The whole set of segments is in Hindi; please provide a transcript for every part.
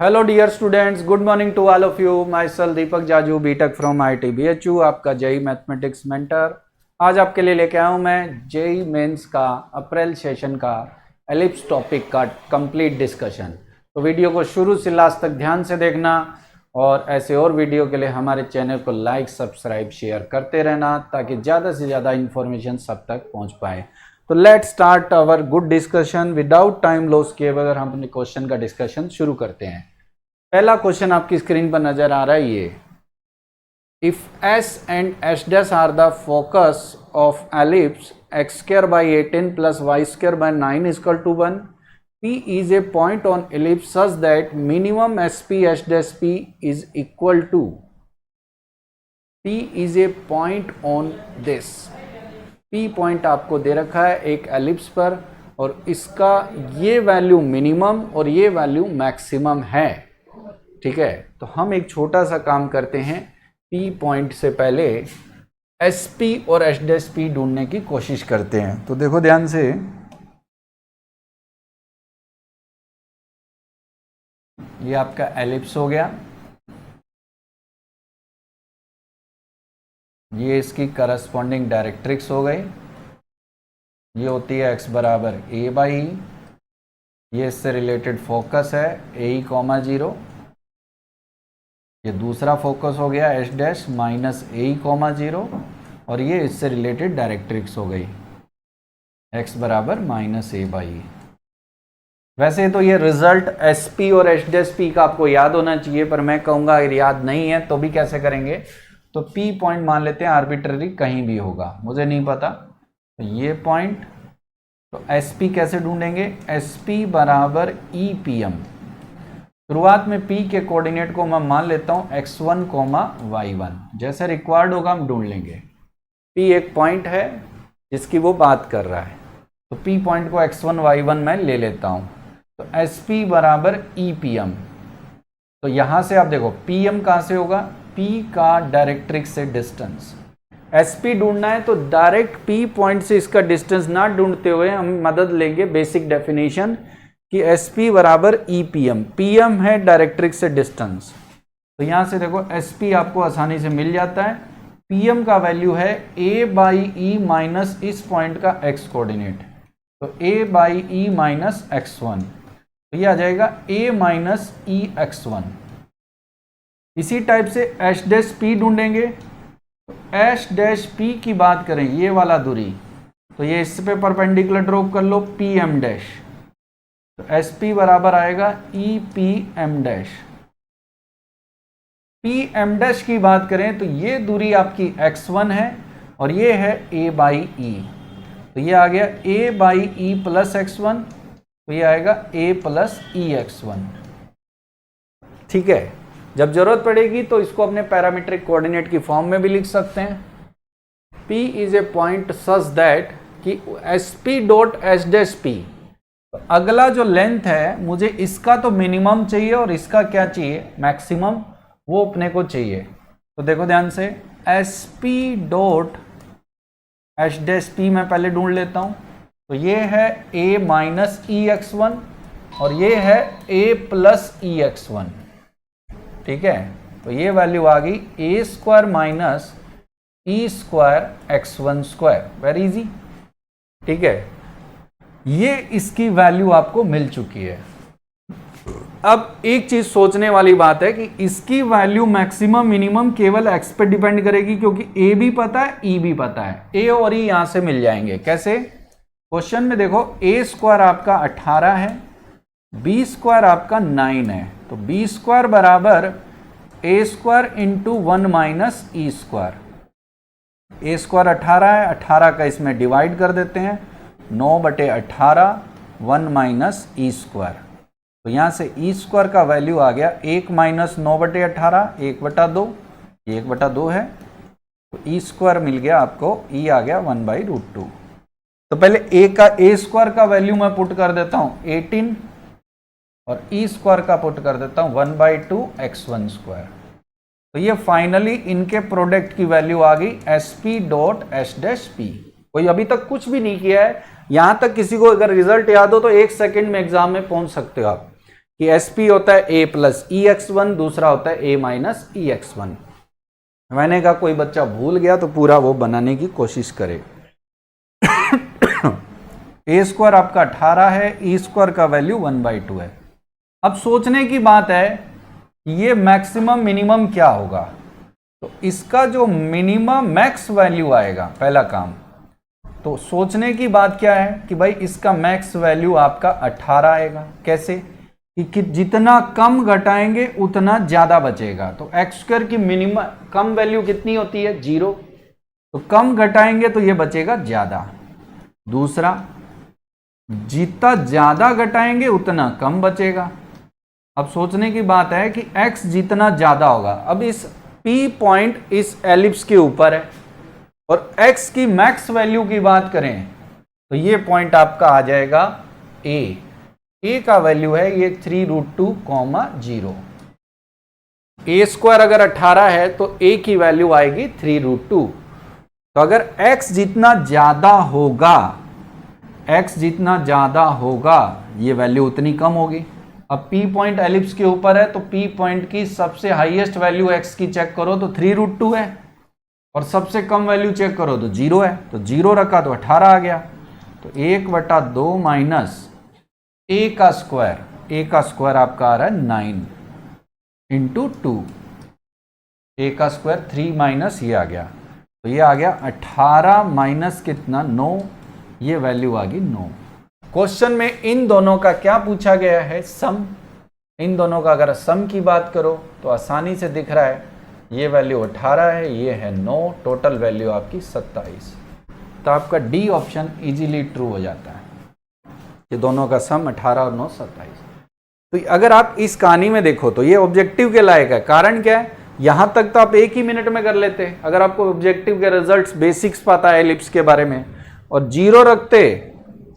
Hello dear students, good morning to all of you. Myself Deepak Jaju, BTech from IIT BHU, आपका जेई मैथमेटिक्स मेंटर। आज आपके लिए लेके आया हूँ मैं जेई मेंस का अप्रैल सेशन का एलिप्स टॉपिक का कंप्लीट डिस्कशन। तो वीडियो को शुरू से लास्ट तक ध्यान से देखना और ऐसे और वीडियो के लिए हमारे चैनल को लाइक, सब्सक्राइब, शेयर करते रहना ताकि ज़्यादा से ज़्यादा इन्फॉर्मेशन सब तक पहुँच पाए। तो let start our good discussion without time loss किए बगैर हम अपने क्वेश्चन का डिस्कशन शुरू करते हैं। पहला क्वेश्चन आपकी स्क्रीन पर नजर आ रहा है ये, if S and S dash are the focus of ellipse x square by 18 plus y square by 9 equal to 1, P is a point on ellipse such that minimum SP S dash P is equal to, P is a point on this, P point आपको दे रखा है एक एलिप्स पर और इसका ये वैल्यू मिनिमम और ये वैल्यू मैक्सिमम है। ठीक है, तो हम एक छोटा सा काम करते हैं, P पॉइंट से पहले SP और S डैश P ढूंढने की कोशिश करते हैं। तो देखो ध्यान से, ये आपका एलिप्स हो गया, ये इसकी करस्पॉन्डिंग डायरेक्ट्रिक्स हो गई, ये होती है x बराबर a बाई ई, ये इससे रिलेटेड फोकस है a कॉमा 0, ये दूसरा फोकस हो गया एस डैश माइनस ए कॉमा 0 और ये इससे रिलेटेड डायरेक्ट्रिक्स हो गई x बराबर माइनस ए बाई। वैसे तो ये रिजल्ट एस पी और एस डैश पी का आपको याद होना चाहिए, पर मैं कहूँगा अगर याद नहीं है तो भी कैसे करेंगे, तो P पॉइंट मान लेते हैं आर्बिट्ररी कहीं भी होगा, मुझे नहीं पता। तो ये पॉइंट, तो एस पी कैसे ढूंढेंगे, एस पी बराबर ई पी एम। शुरुआत में P के कोऑर्डिनेट को मैं मान लेता हूँ x1, y1, जैसे रिक्वायर्ड होगा हम ढूंढ लेंगे। P एक पॉइंट है जिसकी वो बात कर रहा है, तो P पॉइंट को x1, y1 मैं ले लेता हूँ। तो SP बराबर EPM, तो यहाँ से आप देखो PM कहाँ से होगा, P का डायरेक्ट्रिक्स से डिस्टेंस। SP ढूंढना है तो डायरेक्ट P पॉइंट से इसका डिस्टेंस ना ढूंढते हुए हम मदद लेंगे बेसिक डेफिनेशन कि SP बराबर EPM, PM है डायरेक्ट्रिक्स से डिस्टेंस। तो यहाँ से देखो SP आपको आसानी से मिल जाता है, PM का वैल्यू है A बाई ई माइनस इस पॉइंट का x कोऑर्डिनेट, तो A by E minus x1, तो ये आ जाएगा A माइनस ई x1। इसी टाइप से H डैश P ढूंढेंगे, तो H डैश P की बात करें ये वाला दूरी, तो ये इस पे परपेंडिकुलर ड्रॉप कर लो PM डैश, तो SP बराबर आएगा EPM डैश। PM डैश की बात करें तो ये दूरी आपकी x1 है और ये है A बाई ई, तो ये आ गया A by E plus x1, तो ये आएगा A प्लस ई x1। ठीक है, जब जरूरत पड़ेगी तो इसको अपने पैरामीट्रिक कोऑर्डिनेट की फॉर्म में भी लिख सकते हैं। P is a point such that कि SP dot S dash P, तो अगला जो लेंथ है मुझे इसका तो मिनिमम चाहिए और इसका क्या चाहिए, मैक्सिमम, वो अपने को चाहिए। तो देखो ध्यान से, SP dot H dash P मैं पहले ढूंढ लेता हूँ, तो ये है A माइनस ई x1 और ये है A प्लस ई x1। ठीक है, तो ये वैल्यू आ गई A square minus E square x1 square, very easy. ठीक है, ये इसकी वैल्यू आपको मिल चुकी है। अब एक चीज सोचने वाली बात है कि इसकी वैल्यू मैक्सिमम मिनिमम केवल x पे डिपेंड करेगी, क्योंकि A भी पता है, E भी पता है, A और E यहां से मिल जाएंगे। कैसे, क्वेश्चन में देखो A स्क्वायर आपका 18 है, B स्क्वायर आपका 9 है, तो B स्क्वायर बराबर A square into 1 minus E square. A square 18 है, 18 का इसमें डिवाइड कर देते हैं, 9/18 1 माइनस ई स्क्वायर, तो यहाँ से ई स्क्वायर का वैल्यू आ गया 1 माइनस 9/18, 1/2, 1/2 है, तो ई स्क्वायर मिल गया आपको, ई आ गया 1/√2। तो पहले A स्क्वायर का वैल्यू मैं पुट कर देता हूँ 18 और ई स्क्वायर का पुट कर देता हूँ 1/2 x1 स्क्वायर। तो ये फाइनली इनके प्रोडक्ट की वैल्यू आ गई SP dot S dash P। कोई अभी तक कुछ भी नहीं किया है, यहां तक किसी को अगर रिजल्ट याद हो तो 1 सेकंड में एग्जाम में पहुंच सकते हो आप कि SP होता है A प्लस EX1, दूसरा होता है A माइनस EX1। मैंने कहा कोई बच्चा भूल गया तो पूरा वो बनाने की कोशिश करे। A स्क्वायर आपका 18 है, E स्क्वायर का वैल्यू 1/2 है। अब सोचने की बात है ये मैक्सिमम मिनिमम क्या होगा, तो इसका जो मिनिमम मैक्स वैल्यू आएगा, पहला काम तो सोचने की बात क्या है कि भाई इसका मैक्स वैल्यू आपका 18 आएगा। कैसे कि जितना कम घटाएंगे उतना ज्यादा बचेगा। तो एक्स स्क्वायर की मिनिमम कम वैल्यू कितनी होती है 0, तो कम घटाएंगे तो ये बचेगा ज्यादा। दूसरा, जितना ज्यादा घटाएंगे उतना कम बचेगा। अब सोचने की बात है कि x जितना ज्यादा होगा, अब इस P पॉइंट इस एलिप्स के ऊपर है और x की मैक्स वैल्यू की बात करें तो ये पॉइंट आपका आ जाएगा a का वैल्यू है ये 3√2, 0। A स्क्वायर अगर 18 है तो a की वैल्यू आएगी 3√2। तो अगर x जितना ज्यादा होगा, x जितना ज्यादा होगा ये वैल्यू उतनी कम होगी। अब P पॉइंट एलिप्स के ऊपर है तो P पॉइंट की सबसे हाईएस्ट वैल्यू x की चेक करो तो 3√2 है और सबसे कम वैल्यू चेक करो तो 0 है। तो 0 रखा तो 18 आ गया। तो 1/2 माइनस a का स्क्वायर आपका आ रहा है 9 इंटू 2, a का स्क्वायर 3 माइनस ये आ गया, तो ये आ गया 18 माइनस कितना 9, ये वैल्यू आ गई 9। क्वेश्चन में इन दोनों का क्या पूछा गया है, सम। इन दोनों का अगर सम की बात करो तो आसानी से दिख रहा है, ये वैल्यू 18 है, ये है 9, टोटल वैल्यू आपकी 27। तो आपका डी ऑप्शन इजीली ट्रू हो जाता है, ये दोनों का सम 18 और 9 27। तो अगर आप इस कहानी में देखो तो ये ऑब्जेक्टिव के लायक है। कारण क्या है, यहां तक तो आप एक ही मिनट में कर लेते अगर आपको ऑब्जेक्टिव के रिजल्ट्स बेसिक्स पता है एलिप्स के बारे में, और 0 रखते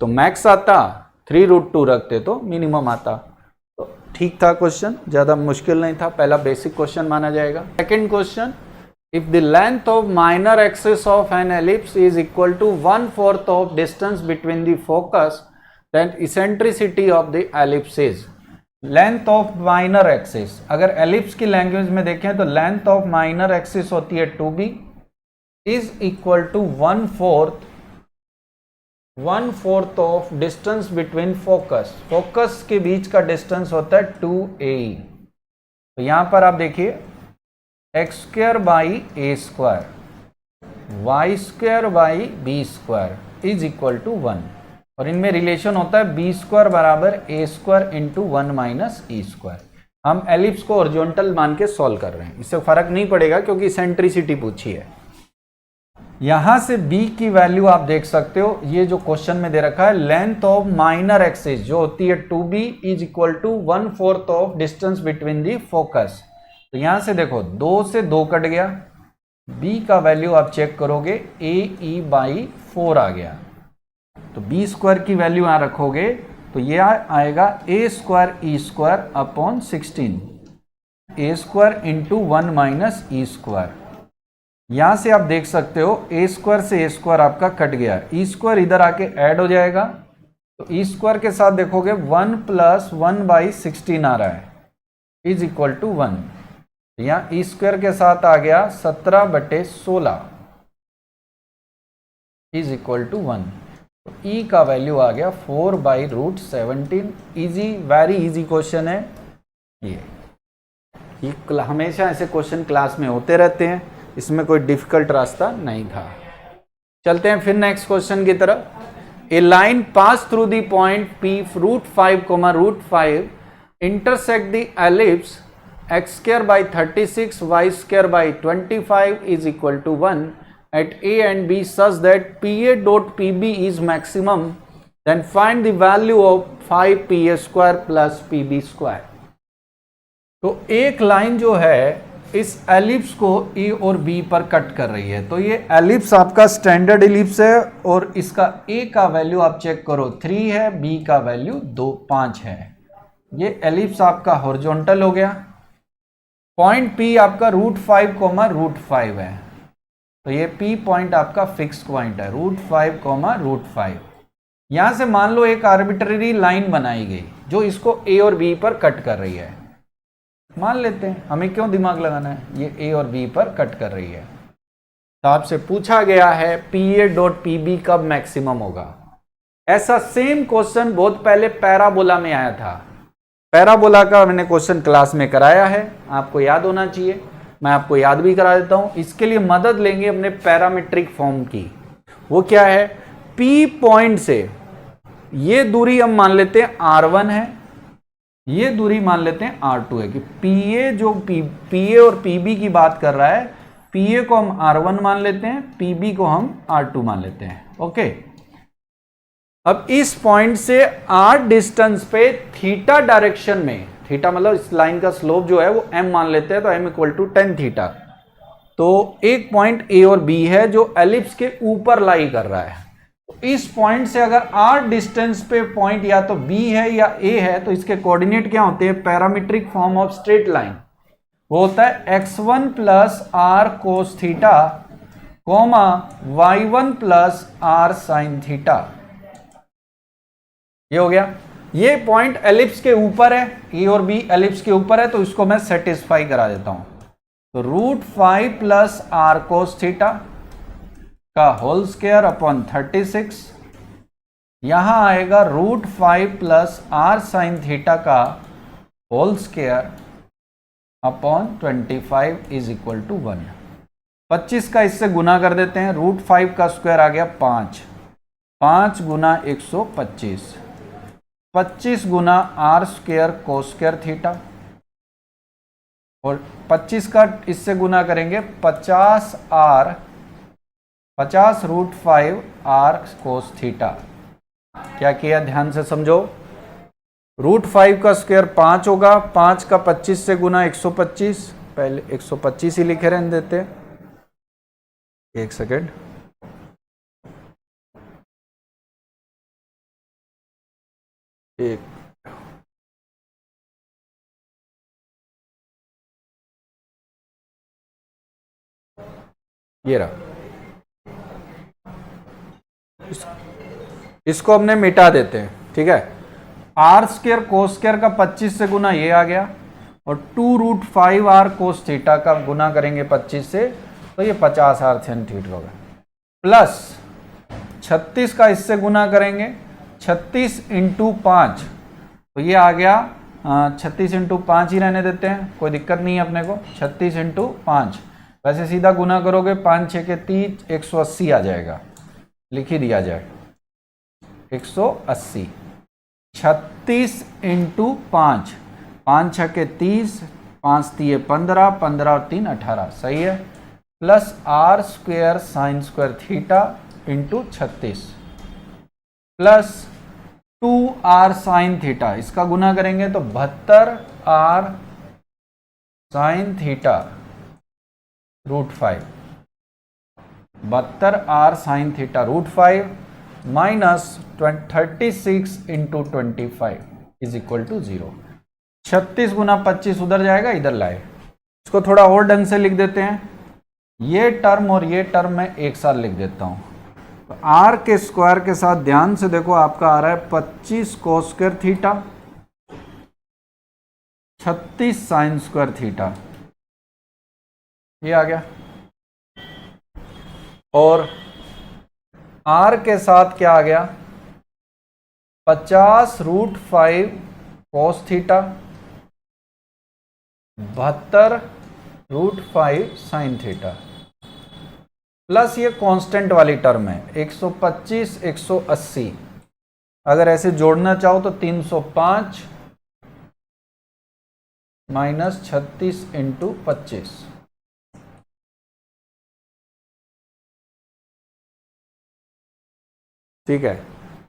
तो मैक्स आता, 3√2 रखते तो मिनिमम आता। तो ठीक था क्वेश्चन, ज्यादा मुश्किल नहीं था, पहला बेसिक क्वेश्चन माना जाएगा। Second question, if the length of minor axis of an ellipse is equal to 1/4 of distance between the focus, then eccentricity of the ellipse is. Length of minor axis, अगर एलिप्स की लैंग्वेज में देखें तो लेंथ ऑफ माइनर एक्सिस होती है 2b is equal to 1/4 of distance between focus के बीच का डिस्टेंस होता है 2a। तो यहां पर आप देखिए x² by a square, y² by b square is equal to 1, और इनमें रिलेशन होता है b² बराबर a² into 1 minus e square. हम एलिप्स को हॉरिजॉन्टल मान के सॉल्व कर रहे हैं, इससे फर्क नहीं पड़ेगा क्योंकि सेंट्रिसिटी पूछी है। यहां से b की वैल्यू आप देख सकते हो, ये जो क्वेश्चन में दे रखा है लेंथ ऑफ माइनर एक्सिस जो होती है 2b is equal to 1/4 of distance between the focus. तो यहां से देखो 2 से 2 कट गया, b का वैल्यू आप चेक करोगे ae/4 आ गया। तो b स्क्वायर की वैल्यू यहां रखोगे तो ये आएगा a² upon 16, a² into 1 minus e square. यहां से आप देख सकते हो a² से a² आपका कट गया, e स्क्वायर इधर आके ऐड हो जाएगा, तो e स्क्वायर के साथ देखोगे 1 प्लस 1/16 आ रहा है इज इक्वल टू 1। यहाँ e स्क्वायर के साथ आ गया 17/16 इज इक्वल टू 1। तो e का वैल्यू आ गया 4/√17। इजी, वेरी इजी क्वेश्चन है ये हमेशा ऐसे क्वेश्चन क्लास में होते रहते हैं, इसमें कोई डिफिकल्ट रास्ता नहीं था। चलते हैं फिर नेक्स्ट क्वेश्चन की तरफ। A line pass through the point P √5, √5 intersect the ellipse x² by 36, y² by 25 is equal to 1 at A and B such that PA dot PB is maximum, then find the value of 5PA² plus PB²। तो एक लाइन जो है इस एलिप्स को ए और बी पर कट कर रही है। तो ये एलिप्स आपका स्टैंडर्ड एलिप्स है और इसका ए का वैल्यू आप चेक करो 3 है, बी का वैल्यू 5 है। ये एलिप्स आपका हॉरिजॉन्टल हो गया। पॉइंट पी आपका √5, √5 है, तो ये पी पॉइंट आपका फिक्स पॉइंट है √5, √5। यहां से मान लो एक आर्बिट्ररी लाइन बनाई गई, जो इसको ए और बी पर कट कर रही है। मान लेते हैं, हमें क्यों दिमाग लगाना है, ये ए और बी पर कट कर रही है। तो आपसे पूछा गया है पीए डॉट पीबी कब मैक्सिमम होगा। ऐसा सेम क्वेश्चन बहुत पहले पैराबोला में आया था। पैराबोला का मैंने क्वेश्चन क्लास में कराया है, आपको याद होना चाहिए, मैं आपको याद भी करा देता हूं। इसके लिए मदद लेंगे अपने पैरामीट्रिक फॉर्म की। वो क्या है, पी पॉइंट से ये दूरी हम मान लेते हैं R1 है, ये दूरी मान लेते हैं R2 है, कि पीए जो पीए और पीबी की बात कर रहा है, पीए को हम R1 मान लेते हैं, पीबी को हम R2 मान लेते हैं। ओके, अब इस पॉइंट से R डिस्टेंस पे थीटा डायरेक्शन में, थीटा मतलब इस लाइन का स्लोप जो है वो m मान लेते हैं, तो m equal to tan theta. तो एक पॉइंट A और B है जो एलिप्स के ऊपर लाई कर रहा है। तो इस पॉइंट से अगर R डिस्टेंस पे पॉइंट या तो B है या A है, तो इसके कोऑर्डिनेट क्या होते हैं, parametric form of straight line, वो होता है x1 plus r cos theta coma y1 plus r sin theta. ये हो गया। ये पॉइंट एलिप्स के ऊपर है, ए और बी एलिप्स के ऊपर है, तो इसको मैं सेटिस्फाई करा देता हूं। तो √5 प्लस r cos थीटा का होल स्क्वायर अपॉन 36, यहां आएगा √5 प्लस r sin थीटा का whole square upon 25 is equal to 1। 25 का इससे गुना कर देते हैं, √5 का स्क्वायर आ गया 5, 5 गुना 125, 25 गुना r square cos square theta, और 25 का इससे गुना करेंगे 50 √5 r कोस थीटा। क्या किया, ध्यान से समझो। √5 का स्क्वायर 5 होगा, 5 का 25 से गुना 125, पहले 125 ही लिखे रहने देते, एक सेकेंड, एक ये रहा, इसको हमने मिटा देते हैं, ठीक है। r स्क्वायर कोस स्क्वायर का 25 से गुना ये आ गया, और 2√5 r कोस थीटा का गुना करेंगे 25 से, तो ये 50 r sin थीटा होगा, प्लस 36 का इससे गुना करेंगे 36 इंटू 5, तो ये आ गया 36 इंटू 5 ही रहने देते हैं, कोई दिक्कत नहीं है अपने को। 36 इंटू 5, वैसे सीधा गुना करोगे 5 6 के 30, 180 आ जाएगा, लिख ही दिया जाए 180। 36 इंटू 5, 5 6 के 30, 5 3 15, 15 और 3 18, सही है, plus r square sine square theta into 36 plus 2r sine theta, इसका गुना करेंगे तो 72r sine theta √5, 72r sine theta √5 minus 36 into 25 is equal to 0। 36 गुना 25 उधर जाएगा, इधर लाए, इसको थोड़ा और ढंग से लिख देते हैं। ये टर्म और ये टर्म मैं एक साथ लिख देता हूं। तो r के स्क्वायर के साथ ध्यान से देखो, आपका आ रहा है 25 cos square theta, 36 sign square theta, ये आ गया। और r के साथ क्या आ गया, 50 √5 cos theta, 72 √5 sine theta, plus ये कांस्टेंट वाली टर्म है 125 180, अगर ऐसे जोड़ना चाहो तो 305 माइनस 36 इंटू 25, ठीक है।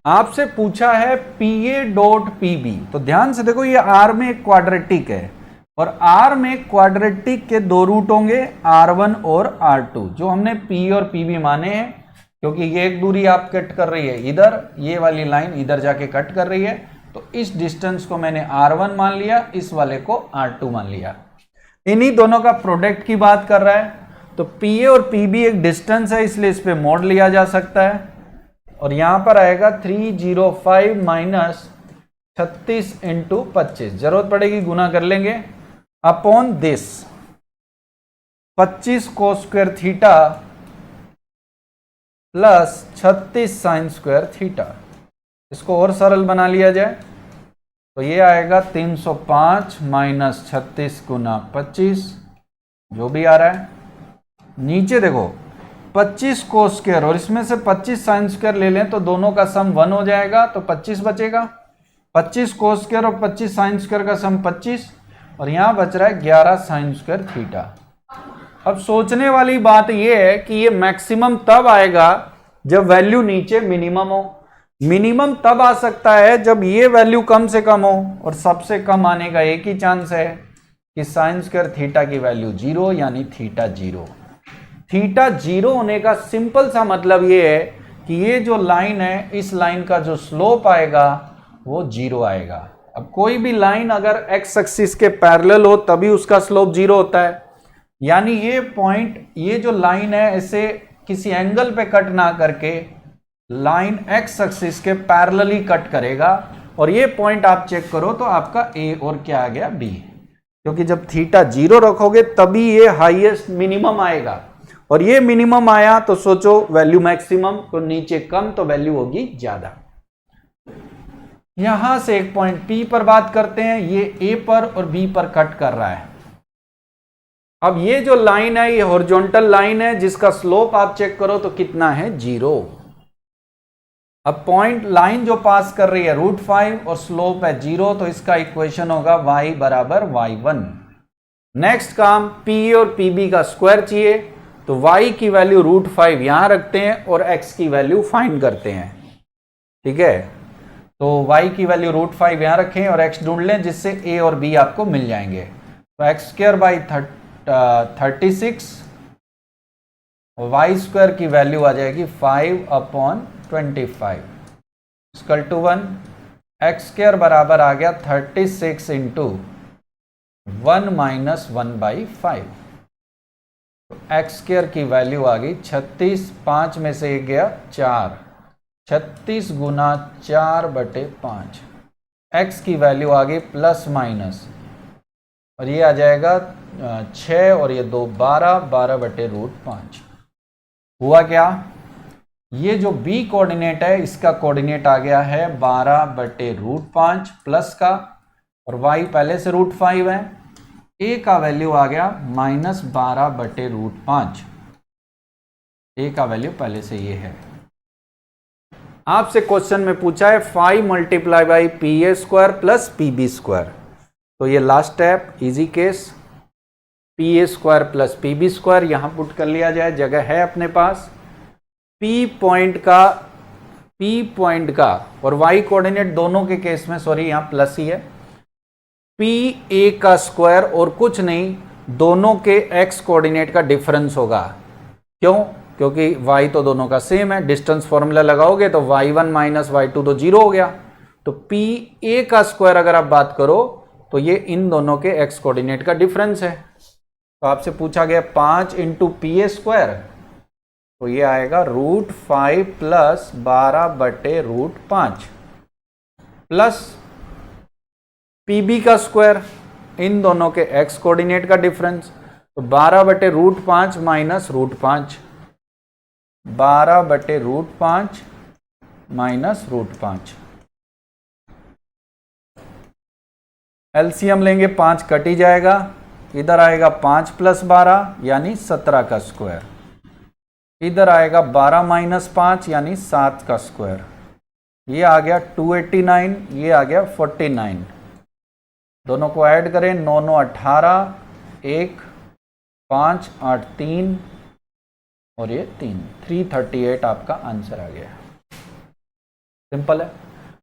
आपसे पूछा है पीए डॉट पीबी, तो ध्यान से देखो, ये आर में एक क्वाड्रेटिक है, और आर में क्वाड्रेटिक के दो रूट होंगे, R1 और R2, जो हमने पी और पीबी माने हैं, क्योंकि ये एक दूरी आप कट कर रही है इधर, ये वाली लाइन इधर जाके कट कर रही है, तो इस डिस्टेंस को मैंने R1 मान लिया, इस वाले को R2 मान लिया। इन्हीं दोनों का प्रोडक्ट की बात कर रहा है, तो पीए और पीबी एक डिस्टेंस है, इसलिए इस पे मोड लिया जा सकता है, और यहां पर आएगा 305 माइनस 36 इंटू 25, जरूरत पड़ेगी गुना कर लेंगे, upon this 25 cos square theta plus 36 sign square theta. इसको और सरल बना लिया जाए तो ये आएगा 305 माइनस 36 गुना 25, जो भी आ रहा है। नीचे देखो 25 cos स्क्वायर और इसमें से 25 साइन स्क्वायर ले लें तो दोनों का सम 1 हो जाएगा, तो 25 बचेगा। 25 cos स्क्वायर और 25 साइन स्क्वायर का सम 25, और यहां बच रहा है 11 साइन स्क्वायर थीटा। अब सोचने वाली बात यह है कि ये मैक्सिमम तब आएगा जब वैल्यू नीचे मिनिमम हो। मिनिमम तब आ सकता है जब ये वैल्यू कम से कम हो, और सबसे कम आने का एक ही चांस है कि साइन स्क्वायर थीटा की वैल्यू 0, यानी थीटा 0। थीटा 0 होने का सिंपल सा मतलब ये है कि ये जो लाइन है, इस लाइन का जो स्लोप आएगा वो 0 आएगा। अब कोई भी लाइन अगर एक्स एक्सिस के पैरेलल हो तभी उसका स्लोप 0 होता है, यानी ये पॉइंट, ये जो लाइन है इसे किसी एंगल पे कट ना करके लाइन एक्स एक्सिस के पैरेलल ही कट करेगा, और ये पॉइंट आप चेक करो तो आपका ए और क्या आ गया बी, क्योंकि जब थीटा 0 रखोगे तभी ये हाईएस्ट मिनिमम आएगा, और ये मिनिमम आया तो सोचो वैल्यू मैक्सिमम, तो नीचे कम तो वैल्यू होगी ज्यादा। यहां से एक पॉइंट P पर बात करते हैं, ये A पर और B पर कट कर रहा है। अब ये जो लाइन है ये हॉरिजॉन्टल लाइन है जिसका स्लोप आप चेक करो तो कितना है 0। अब पॉइंट लाइन जो पास कर रही है √5 और स्लोप है 0, तो इसका इक्वेशन होगा y बराबर y1। नेक्स्ट काम P और PB का स्क्वायर चाहिए, तो y की वैल्यू √5 यहां रखते हैं और x की वैल्यू फाइंड करते हैं। ठीक है, तो y की वैल्यू √5 यहां रखें और x ढूंढ लें जिससे a और b आपको मिल जाएंगे। तो x स्क्वायर बाई 36 और y स्क्वायर की वैल्यू आ जाएगी 5/25 इक्वल टू 1। एक्स स्क्वायर बराबर आ गया 36 इंटू 1 माइनस 1/5, तो एक्स स्क्वायर की वैल्यू आ गई 36, 5 में से 1 गया 4, 36 गुना 4/5। एक्स की वैल्यू आ गई प्लस माइनस, और ये आ जाएगा 6 और ये 2 12, 12/√5। हुआ क्या, ये जो b कोऑर्डिनेट है इसका कोऑर्डिनेट आ गया है 12/√5 प्लस का, और y पहले से √5 है, a का वैल्यू आ गया -12/√5। a का वैल्यू पहले से ये है। आपसे क्वेश्चन में पूछा है 5 multiply by PA² plus PB², तो ये last step easy case, PA² plus PB² यहां पुट कर लिया जाए, जगह है अपने पास। P पॉइंट का और y कोऑर्डिनेट दोनों के केस में, सॉरी यहां प्लस ही है, PA का स्क्वायर और कुछ नहीं, दोनों के x कोऑर्डिनेट का डिफरेंस होगा। क्यों? क्योंकि y तो दोनों का सेम है, डिस्टेंस फॉर्मूला लगाओगे तो y1 माइनस y2 तो 0 हो गया, तो PA का स्क्वायर अगर आप बात करो तो ये इन दोनों के x कोऑर्डिनेट का डिफरेंस है। तो आपसे पूछा गया 5 इंटू PA², तो ये आएगा √5 प्लस 12/√5 प्लस PB का स्क्वायर, इन दोनों के x कोऑर्डिनेट का डिफरेंस, तो 12/√5 माइनस √5, 12/√5 माइनस √5। एलसीएम लेंगे 5 कट ही जाएगा, इधर आएगा 5 प्लस 12 यानी 17 का स्क्वायर, इधर आएगा 12 माइनस 5 यानी 7 का स्क्वायर, ये आ गया 289, ये आ गया 49। दोनों को ऐड करें, 9 9 18, 1 5 8 3 और ये 3, 338 आपका आंसर आ गया। सिंपल है,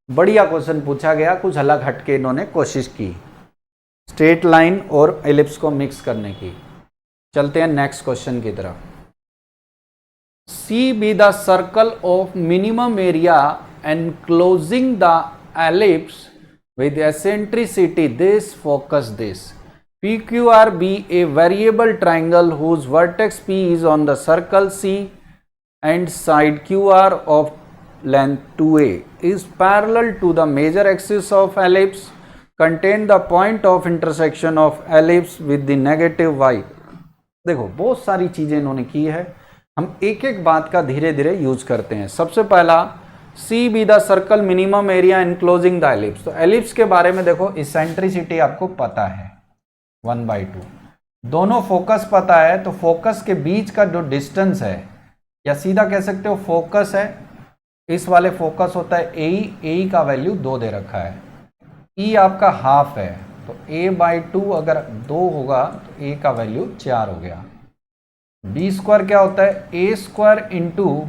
बढ़िया क्वेश्चन पूछा गया, कुछ अलग हटके इन्होंने कोशिश की स्ट्रेट लाइन और एलिप्स को मिक्स करने की। चलते हैं नेक्स्ट क्वेश्चन की तरफ। C be the circle of minimum area enclosing the ellipse with eccentricity this, focus this. PQR be a variable triangle whose vertex P is on the circle C and side QR of length 2a is parallel to the major axis of ellipse contain the point of intersection of ellipse with the negative y। देखो बहुत सारी चीजें इन्होंने की है, हम एक एक बात का धीरे धीरे यूज करते हैं। सबसे पहला C be the circle minimum area enclosing the ellipse. तो एलिप्स के बारे में देखो इसेंट्रिसिटी आपको पता है 1/2, दोनों फोकस पता है, तो फोकस के बीच का जो डिस्टेंस है, या सीधा कह सकते हो फोकस है, इस वाले फोकस होता है ए का वैल्यू 2 दे रखा है, ई आपका हाफ है, तो a/2 अगर 2 होगा तो a का वैल्यू 4 हो गया। बी स्क्वायर क्या होता है, ए square into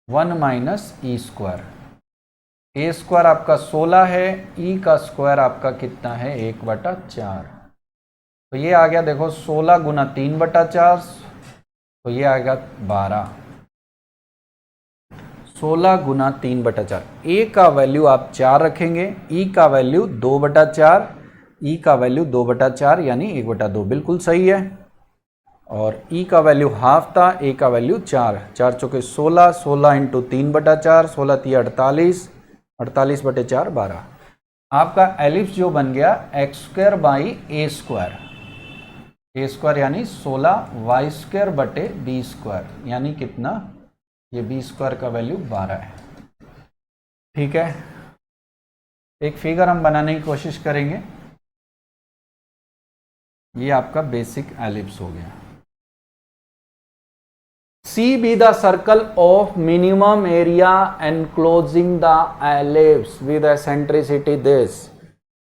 1 minus E square. ए स्क्वायर आपका 16 है, ई का स्क्वायर आपका कितना है 1/4, तो ये आ गया देखो 16 गुना 3/4, तो ये आएगा 12। 16 गुना 3/4, ए का वैल्यू आप 4 रखेंगे, ई का वैल्यू 2/4, ई का वैल्यू 2/4 यानी 1/2, बिल्कुल सही है। और ई का वैल्यू हाफ था, ए का वैल्यू 4, 4 चौके 16, 16 इंटू 3/4, 16 3 48, 48/4 12। आपका एलिप्स जो बन गया x² by A square, A square यानी 16 y² यानी कितना, ये बी स्क्वायर का वैल्यू 12 है। ठीक है, एक फिगर हम बनाने की कोशिश करेंगे। ये आपका बेसिक एलिप्स हो गया। C be the circle of minimum area enclosing the ellipse with eccentricity this.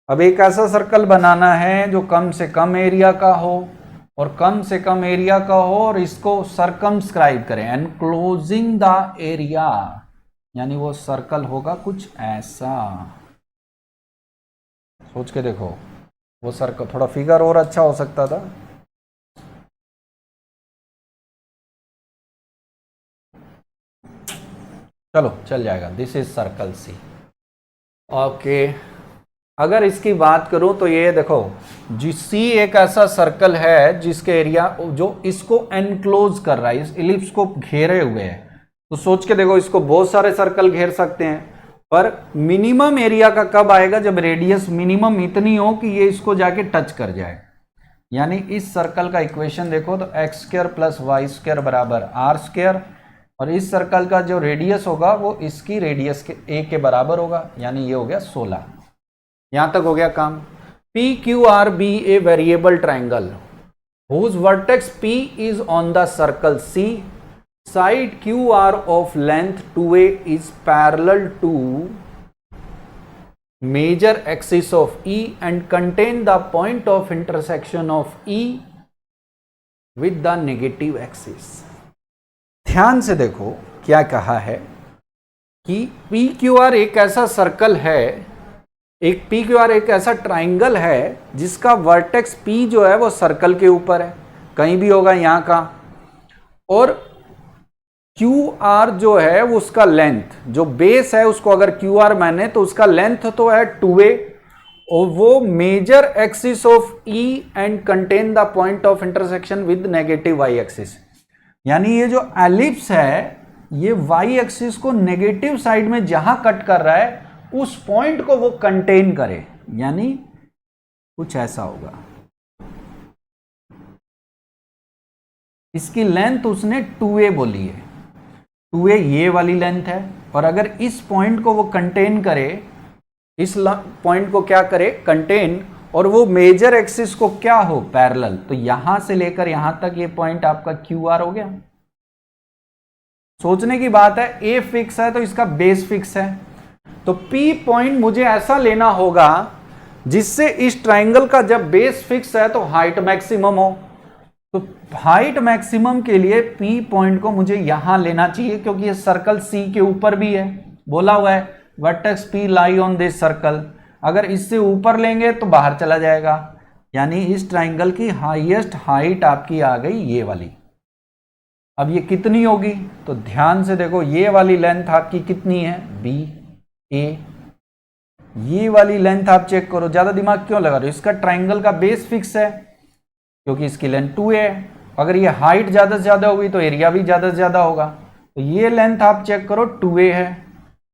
अब एक ऐसा सर्कल बनाना है जो कम से कम एरिया का हो, और कम से कम एरिया का हो और इसको सर्कमस्क्राइब करें, एनक्लोजिंग द एरिया, यानी वो सर्कल होगा कुछ ऐसा। सोच के देखो, वो सर्कल थोड़ा फिगर और अच्छा हो सकता था। चलो चल जाएगा, this is circle C. Okay, अगर इसकी बात करूं तो ये देखो जी, सी एक ऐसा सर्कल है जिसके एरिया जो इसको एनक्लोज कर रहा है, इस इलिप्स को घेरे हुए है। तो सोच के देखो, इसको बहुत सारे सर्कल घेर सकते हैं, पर मिनिमम एरिया का कब आएगा, जब रेडियस मिनिमम इतनी हो कि ये इसको जाके टच कर जाए। यानी इस सर्कल का इक्वेशन देखो तो x² + y² बराबर r², और इस सर्कल का जो रेडियस होगा वो इसकी रेडियस के a के बराबर होगा, यानी ये हो गया 16। यहां तक हो गया काम। PQR be a variable triangle whose vertex P is on the circle C, side QR of length 2a is parallel to major axis of E and contain the point of intersection of E with the negative axis। ध्यान से देखो क्या कहा है कि PQR एक ऐसा सर्कल है, एक PQR एक ऐसा ट्राइंगल है जिसका वर्टेक्स P जो है वो सर्कल के ऊपर है, कहीं भी होगा यहाँ का, और QR जो है वो उसका लेंथ, जो बेस है उसको अगर QR माने तो उसका लेंथ तो है 2a, और वो major axis of E and contain the point of intersection with negative y axis. यानी ये जो एलिप्स है ये y एक्सिस को नेगेटिव साइड में जहां कट कर रहा है उस पॉइंट को वो कंटेन करे, यानी कुछ ऐसा होगा। इसकी लेंथ उसने 2a बोली है, 2a ये वाली लेंथ है, और अगर इस पॉइंट को वो कंटेन करे, इस पॉइंट को क्या करे कंटेन, और वो मेजर एक्सिस को क्या हो पैरेलल, तो यहां से लेकर यहां तक ये पॉइंट आपका QR हो गया। सोचने की बात है, A फिक्स है तो इसका बेस फिक्स है, तो P पॉइंट मुझे ऐसा लेना होगा जिससे इस ट्राइंगल का जब बेस फिक्स है तो हाइट मैक्सिमम हो। तो हाइट मैक्सिमम के लिए P पॉइंट को मुझे यहां लेना चाहिए, क्योंकि ये सर्कल C के ऊपर भी है, बोला हुआ है vertex P lie on this circle. अगर इससे ऊपर लेंगे तो बाहर चला जाएगा, यानी इस ट्राइंगल की हाईएस्ट हाइट आपकी आ गई ये वाली। अब ये कितनी होगी, तो ध्यान से देखो, ये वाली लेंथ आपकी कितनी है BA, ये वाली लेंथ आप चेक करो, ज्यादा दिमाग क्यों लगा रहे हो, इसका ट्राइंगल का बेस फिक्स है क्योंकि इसकी लेंथ 2a है। अगर ये हाइट ज्यादा से ज्यादा होगी तो एरिया भी ज्यादा से ज्यादा होगा, तो ये लेंथ आप चेक करो 2a है,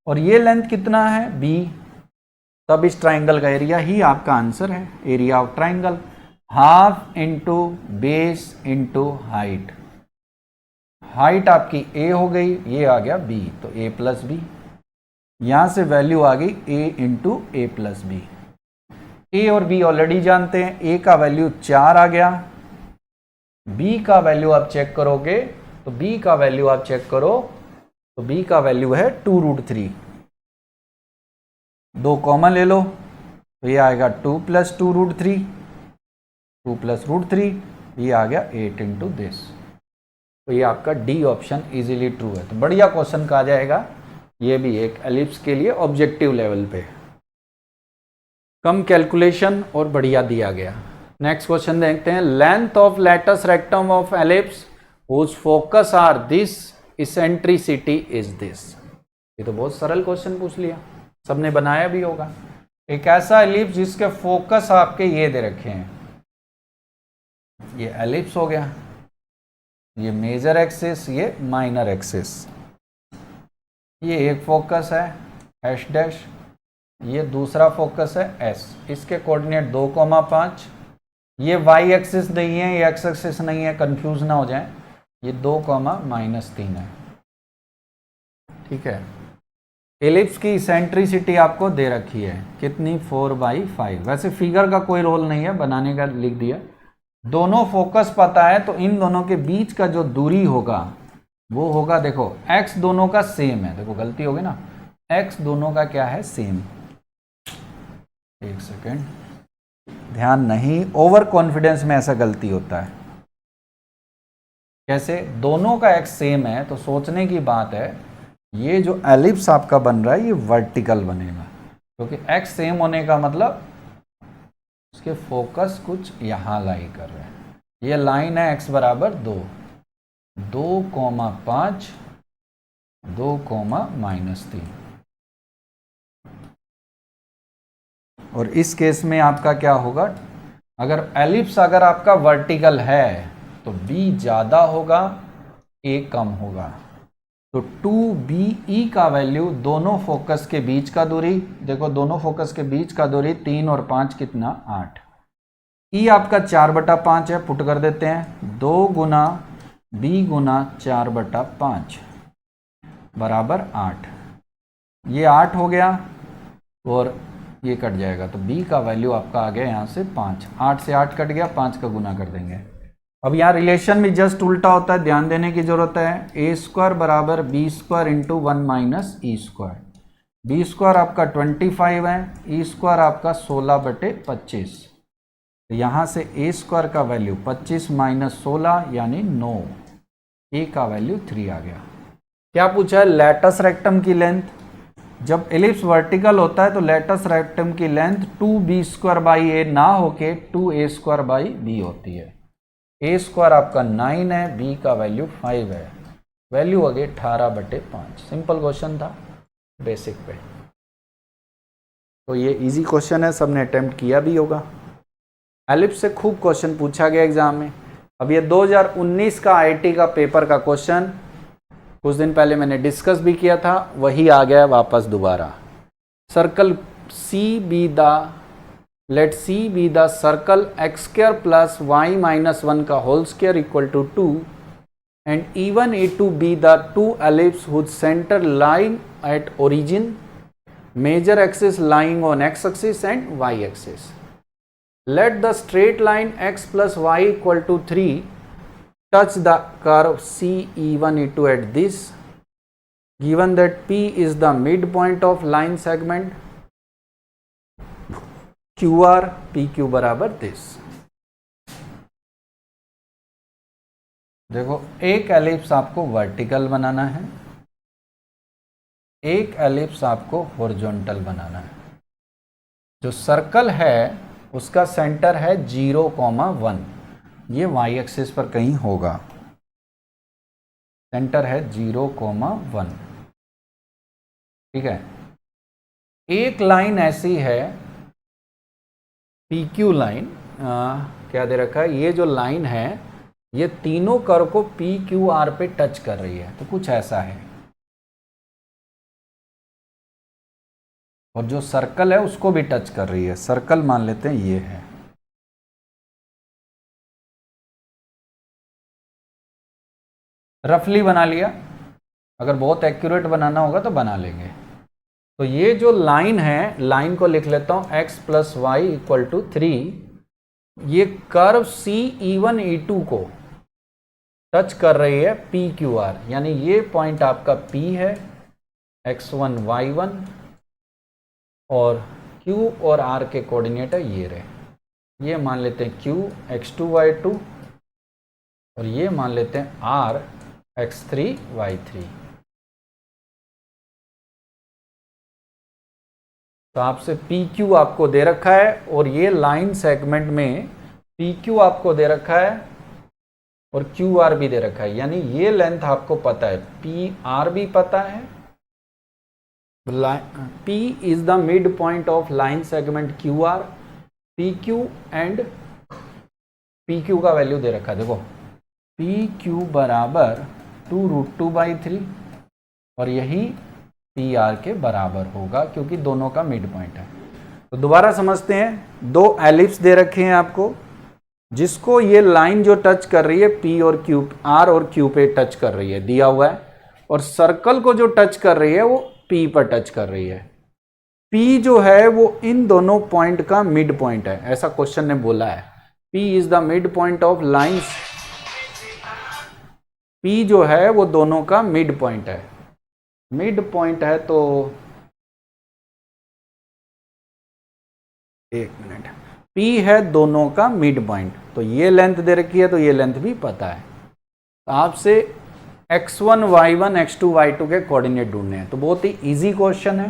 और ये लेंथ कितना है b, तब इस ट्राइंगल का एरिया ही आपका आंसर है, area of triangle. Half into base into height, height आपकी a हो गई, ये आ गया b, तो a प्लस बी, यहां से वैल्यू आ गई a into A plus B. A और बी ऑलरेडी जानते हैं, a का वैल्यू 4 आ गया, b का वैल्यू आप चेक करोगे तो b का वैल्यू आप चेक करो तो b का वैल्यू है 2√3, 2 कॉमन ले लो तो ये आएगा 2 प्लस 2√3, 2 प्लस √3, ये आ गया 8 इंटू दिस। तो ये आपका डी ऑप्शन इजीली ट्रू है। तो बढ़िया क्वेश्चन कहा जाएगा ये भी एक एलिप्स के लिए ऑब्जेक्टिव लेवल पे, कम कैलकुलेशन और बढ़िया दिया गया। नेक्स्ट क्वेश्चन देखते हैं, length of latus rectum of ellipse whose focus are this eccentricity is this. ये तो बहुत सरल क्वेश्चन पूछ लिया, सबने बनाया भी होगा। एक ऐसा एलिप्स जिसके फोकस आपके ये दे रखे हैं, ये एलिप्स हो गया, ये मेजर एक्सिस, ये माइनर एक्सिस, ये एक फोकस है हैश डैश, ये दूसरा फोकस है एस, इसके कोऑर्डिनेट 2,5, ये वाई एक्सिस नहीं है, ये एक्स एक्सिस नहीं है, कंफ्यूज ना हो जाए, ये 2,-3 है। ठीक है, एलिप्स की इसेंट्रिसिटी आपको दे रखी है कितनी, 4/5। वैसे फिगर का कोई रोल नहीं है, बनाने का लिख दिया। दोनों फोकस पता है तो इन दोनों के बीच का जो दूरी होगा वो होगा, देखो x दोनों का सेम है, देखो गलती होगी ना, x दोनों का क्या है, सेम। एक सेकेंड, ध्यान नहीं, ओवर कॉन्फिडेंस में ऐसा गलती होता है। कैसे, दोनों का x सेम है तो सोचने की बात है ये जो एलिप्स आपका बन रहा है ये वर्टिकल बनेगा, क्योंकि x सेम होने का मतलब उसके फोकस कुछ यहां लाई कर रहे हैं। ये लाइन है x बराबर 2, 2,5, 2,-3। और इस केस में आपका क्या होगा, अगर एलिप्स अगर आपका वर्टिकल है तो b ज़्यादा होगा, a कम होगा। तो 2BE का वैल्यू, दोनों फोकस के बीच का दूरी, देखो दोनों फोकस के बीच का दूरी 3 और 5 कितना, 8। E आपका 4/5 है, पुट कर देते हैं, 2 गुना b गुना 4/5 बराबर 8, ये 8 हो गया और ये कट जाएगा, तो b का वैल्यू आपका आ गया यहाँ से 5, 8 से 8 कट गया, 5 का गुना कर देंगे। अब यहाँ रिलेशन भी जस्ट उल्टा होता है, ध्यान देने की जरूरत है। a² बराबर b² इंटू 1 - e², b² आपका 25 है, e² आपका 16/25, तो यहाँ से a² का वैल्यू 25 - 16 यानी 9, a का वैल्यू 3 आ गया। क्या पूछा है, लेटस रेक्टम की लेंथ। जब एलिप्स वर्टिकल होता है तो लेटस रेक्टम की लेंथ 2b² ना होके 2a² होती है। a² आपका 9 है, b का वैल्यू 5 है, वैल्यू हो गई 18/5। सिंपल क्वेश्चन था बेसिक पे, तो ये इजी क्वेश्चन है, सबने अटेम्प्ट किया भी होगा। एलिप्स से खूब क्वेश्चन पूछा गया एग्जाम में। अब ये 2019 का आईआईटी का पेपर का क्वेश्चन कुछ दिन पहले मैंने डिस्कस भी किया था, वही आ गया वापस दोबारा। Circle C B D, let C be the circle x² + y-1 का whole square equal to 2 and even A2 be the two ellipses whose center lying at origin, major axis lying on x-axis and y-axis. Let the straight line x plus y equal to 3 touch the curve CE1 E2 at this, given that P is the midpoint of line segment QR, PQ बराबर this। देखो एक एलिप्स आपको वर्टिकल बनाना है, एक एलिप्स आपको हॉरिजॉन्टल बनाना है। जो सर्कल है उसका सेंटर है 0,1, ये वाई एक्सिस पर कहीं होगा, सेंटर है 0,1। ठीक है, एक लाइन ऐसी है PQ लाइन, क्या दे रखा है, ये जो लाइन है ये तीनों कर्व को PQR पे टच कर रही है, तो कुछ ऐसा है। और जो सर्कल है उसको भी टच कर रही है। सर्कल मान लेते हैं ये है। रफली बना लिया, अगर बहुत एक्यूरेट बनाना होगा तो बना लेंगे। तो ये जो लाइन है, लाइन को लिख लेता हूं x plus y equal to 3। ये कर्व सी E1 E2 को टच कर रही है PQR, यानी ये पॉइंट आपका P है, x1 y1, और Q और R के कोऑर्डिनेट है ये रहे। ये मान लेते हैं Q x2 y2 और ये मान लेते हैं R x3 y3। तो आपसे PQ आपको दे रखा है और ये लाइन सेगमेंट में PQ आपको दे रखा है और QR भी दे रखा है, यानी ये लेंथ आपको पता है, PR भी पता है। P is the mid point of line segment QR, PQ and PQ का वैल्यू दे रखा है। देखो PQ बराबर 2√2/3 और यही PR के बराबर होगा क्योंकि दोनों का मिड पॉइंट है। तो दोबारा समझते हैं, दो एलिप्स दे रखे हैं आपको, जिसको ये लाइन जो टच कर रही है P और Q, R और Q पे टच कर रही है, दिया हुआ है, और सर्कल को जो टच कर रही है वो P पर टच कर रही है। P जो है वो इन दोनों पॉइंट का मिड पॉइंट है, ऐसा क्वेश्चन ने बोला है। P is the mid point of lines, P जो है वो दोनों का मिड पॉइंट है। मिड पॉइंट है तो एक मिनट, P है दोनों का मिड पॉइंट, तो ये लेंथ दे रखी है तो ये लेंथ भी पता है। तो आपसे x1 y1 x2 y2 के कोऑर्डिनेट ढूंढने हैं, तो बहुत ही इजी क्वेश्चन है।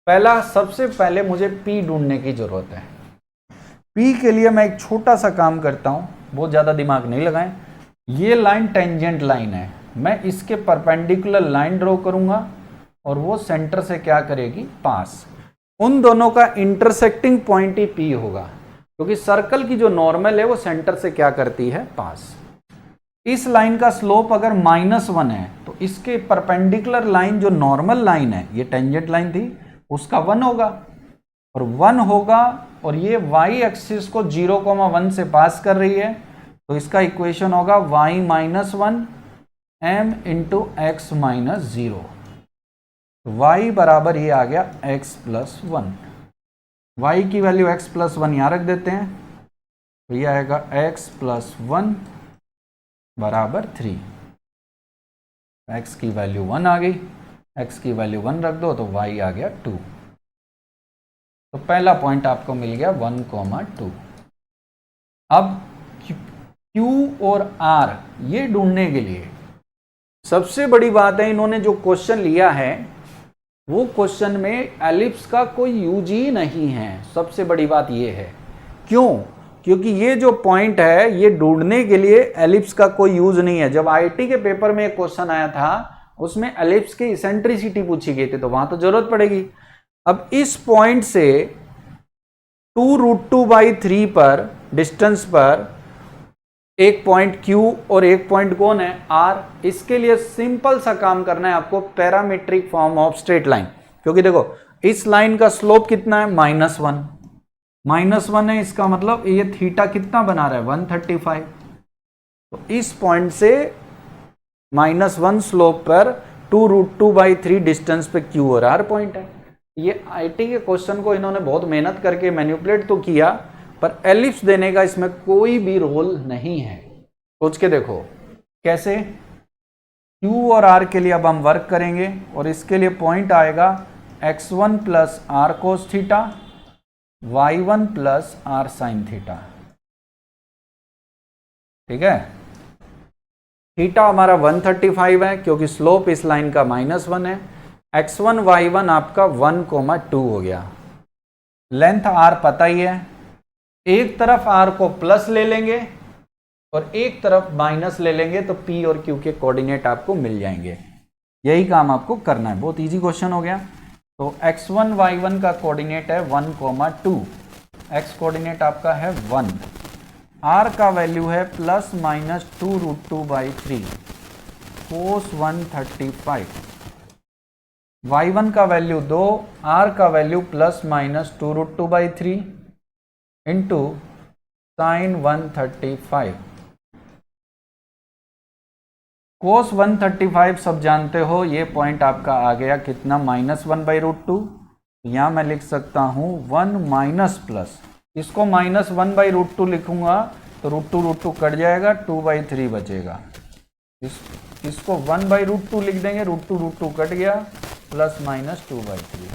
पहला, सबसे पहले मुझे P ढूंढने की जरूरत है। P के लिए मैं एक छोटा सा काम करता हूं, बहुत ज्यादा दिमाग नहीं लगाएं। ये लाइन टेंजेंट लाइन है, मैं इसके परपेंडिकुलर लाइन ड्रॉ करूंगा और वो सेंटर से क्या करेगी, पास। उन दोनों का इंटरसेक्टिंग पॉइंट ही P होगा, क्योंकि सर्कल की जो नॉर्मल है वो सेंटर से क्या करती है, पास। इस लाइन का स्लोप अगर -1 है तो इसके परपेंडिकुलर लाइन जो नॉर्मल लाइन है, ये टेंजेंट लाइन थी, उसका 1 होगा और 1 होगा, और ये y एक्सिस को 0,1 से पास कर रही है, तो इसका इक्वेशन होगा y - 1 m into x - 0। y बराबर ये आ गया x प्लस 1। y की वैल्यू x प्लस 1 यहां रख देते हैं, तो ये आएगा x प्लस 1 बराबर 3। x की वैल्यू 1 आ गई, x की वैल्यू 1 रख दो तो y आ गया 2। तो पहला पॉइंट आपको मिल गया 1,2। अब Q और R ये ढूंढने के लिए सबसे बड़ी बात है, इन्होंने जो क्वेश्चन लिया है वो क्वेश्चन में एलिप्स का कोई यूज ही नहीं है। सबसे बड़ी बात ये है, क्यों? क्योंकि ये जो पॉइंट है ये ढूंढने के लिए एलिप्स का कोई यूज नहीं है। जब आईटी के पेपर में एक क्वेश्चन आया था उसमें एलिप्स की इसेंट्रिसिटी पूछी गई थी, तो वहां तो जरूरत पड़ेगी। अब इस पॉइंट से 2√2/3 पर डिस्टेंस पर एक पॉइंट Q और एक पॉइंट कौन है, R। इसके लिए सिंपल सा काम करना है आपको, parametric form of straight line. क्योंकि देखो इस लाइन का स्लोप कितना है, -1, -1 है, इसका मतलब ये थीटा कितना बना रहा है, 135। तो इस पॉइंट से -1 स्लोप पर 2√2/3 डिस्टेंस पे Q और R पॉइंट है। ये आईटी के क्वेश्चन को इन्होंने बहुत मेहनत करके मैनिपुलेट तो किया, पर एलिप्स देने का इसमें कोई भी रोल नहीं है। सोच के देखो कैसे। Q और R के लिए अब हम वर्क करेंगे और इसके लिए पॉइंट आएगा x1 plus R cos theta, y1 plus R sin theta. ठीक है, थीटा हमारा 135 है क्योंकि स्लोप इस लाइन का -1 है। x1 y1 आपका 1,2 हो गया। लेंथ R पता ही है, एक तरफ R को प्लस ले लेंगे और एक तरफ माइनस ले लेंगे तो P और Q के कोऑर्डिनेट आपको मिल जाएंगे। यही काम आपको करना है, बहुत इजी क्वेश्चन हो गया। तो x1 y1 का कोऑर्डिनेट है 1,2, x कोऑर्डिनेट आपका है 1, R का वैल्यू है ± 2√2/3 cos 135। y1 का वैल्यू 2, r का value plus minus 2√2/3 into sine 135। कोस 135 सब जानते हो, ये पॉइंट आपका आ गया कितना, -1/√2। यहाँ मैं लिख सकता हूँ 1 माइनस प्लस, इसको -1/√2 लिखूंगा तो √2 कट जाएगा, 2/3 बचेगा। इसको 1/√2 लिख देंगे, √2 कट गया, प्लस माइनस 2/3।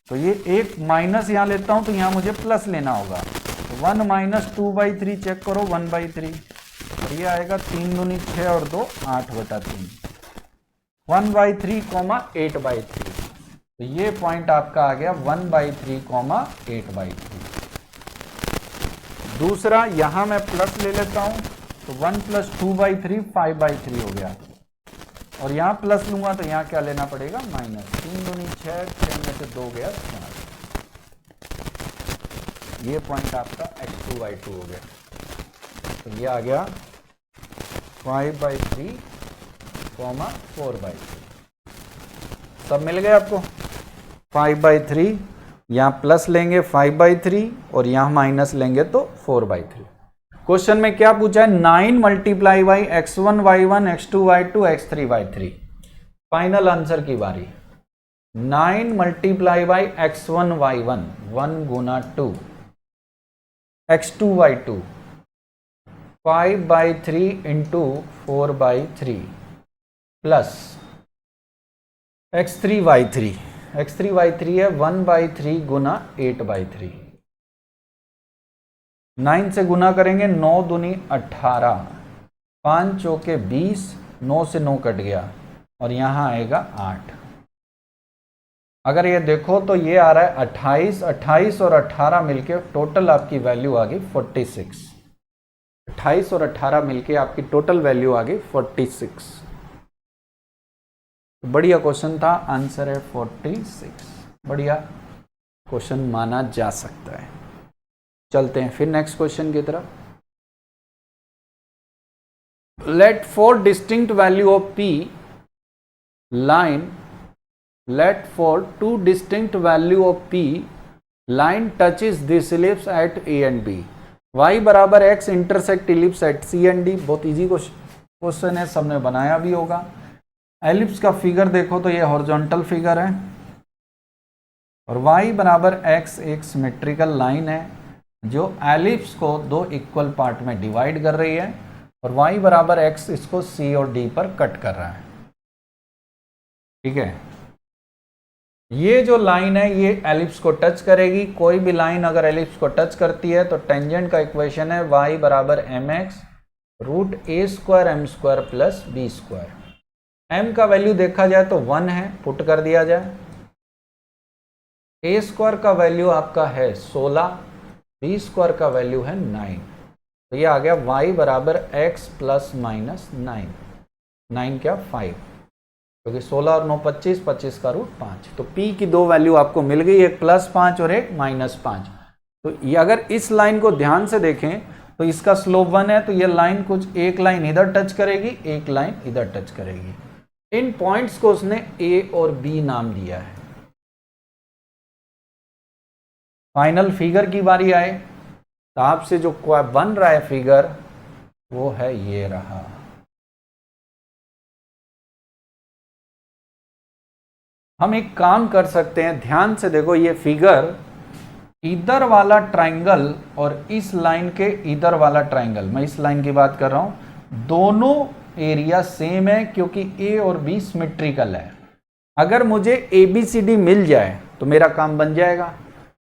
तो ये एक माइनस यहाँ लेता हूँ तो यहाँ मुझे प्लस लेना होगा, तो 1 माइनस 2/3 चेक करो, 1/3, और ये आएगा 3 दूनी 6 और 2 8/3, 1/3, 8/3। तो ये पॉइंट आपका आ गया 1/3, 8/3। दूसरा यहां मैं प्लस ले लेता हूं तो 1 + 2/3 5/3 हो गया, और यहां प्लस लूंगा तो यहां क्या लेना पड़ेगा, माइनस। 3 दूनी 6, 6 में से 2 गया 4। ये पॉइंट आपका x2/2 हो गया। तो ये आ गया 5/3, 4/3। सब मिल गए आपको। 5/3, यहाँ प्लस लेंगे 5/3 और यहाँ माइनस लेंगे तो 4/3। क्वेश्चन में क्या पूछा है, 9 multiply by x1 y1 x2 y2 x3 y3। Final answer की बारी। 9 multiply by x1 y1, 1 Guna 2, x2 y2, 5/3 into 4/3 plus x3 y3, x3 y3 है 1/3 गुना 8/3। 9 से गुना करेंगे, 9 दूनी 18, 5 चौके 20, 9 से 9 कट गया और यहां आएगा 8। अगर ये देखो तो ये आ रहा है 28, 28 और 18 मिलके टोटल आपकी वैल्यू आ गई 46। 28 और 18 मिलके आपकी टोटल वैल्यू आ गई 46। बढ़िया क्वेश्चन था, आंसर है 46। बढ़िया क्वेश्चन माना जा सकता है। चलते हैं फिर नेक्स्ट क्वेश्चन की तरफ। Let for distinct value of p line, let for 2 distinct value of p line touches this ellipse at a and b, y बराबर x intersect ellipse at c and d। बहुत इजी क्वेश्चन है, सबने बनाया भी होगा। एलिप्स का फिगर देखो तो ये हॉरिजॉन्टल फिगर है और y बराबर x एक सिमेट्रिकल लाइन है जो एलिप्स को 2 इक्वल पार्ट में डिवाइड कर रही है, और y बराबर x इसको c और d पर कट कर रहा है। ठीक है, ये जो लाइन है ये एलिप्स को टच करेगी। कोई भी लाइन अगर एलिप्स को टच करती है तो टेंजेंट का इक्वेशन है y बराबर mx root a² m² plus b²। m का वैल्यू देखा जाए तो 1 है, पुट कर दिया जाए। a² का वैल्यू आपका है 16, b² का वैल्यू है 9। तो ये आ गया y बराबर x प्लस माइनस 9, 9 क्या 5, क्योंकि 16 और 9 25, 25 का रूट 5। तो p की 2 वैल्यू आपको मिल गई, एक +5 और एक -5। तो ये अगर इस लाइन को ध्यान से देखें तो इसका स्लोप 1 है, तो ये लाइन कुछ एक लाइन इधर टच करेगी, एक लाइन इधर टच करेगी। इन पॉइंट्स को उसने A और B नाम दिया है। फाइनल फिगर की बारी आए तो आपसे जो बन रहा है फिगर वो है ये रहा। हम एक काम कर सकते हैं, ध्यान से देखो, ये फिगर इधर वाला ट्राइंगल और इस लाइन के इधर वाला ट्राइंगल, मैं इस लाइन की बात कर रहा हूं, दोनों एरिया सेम है क्योंकि A और B सिमेट्रिकल है। अगर मुझे ABCD मिल जाए तो मेरा काम बन जाएगा,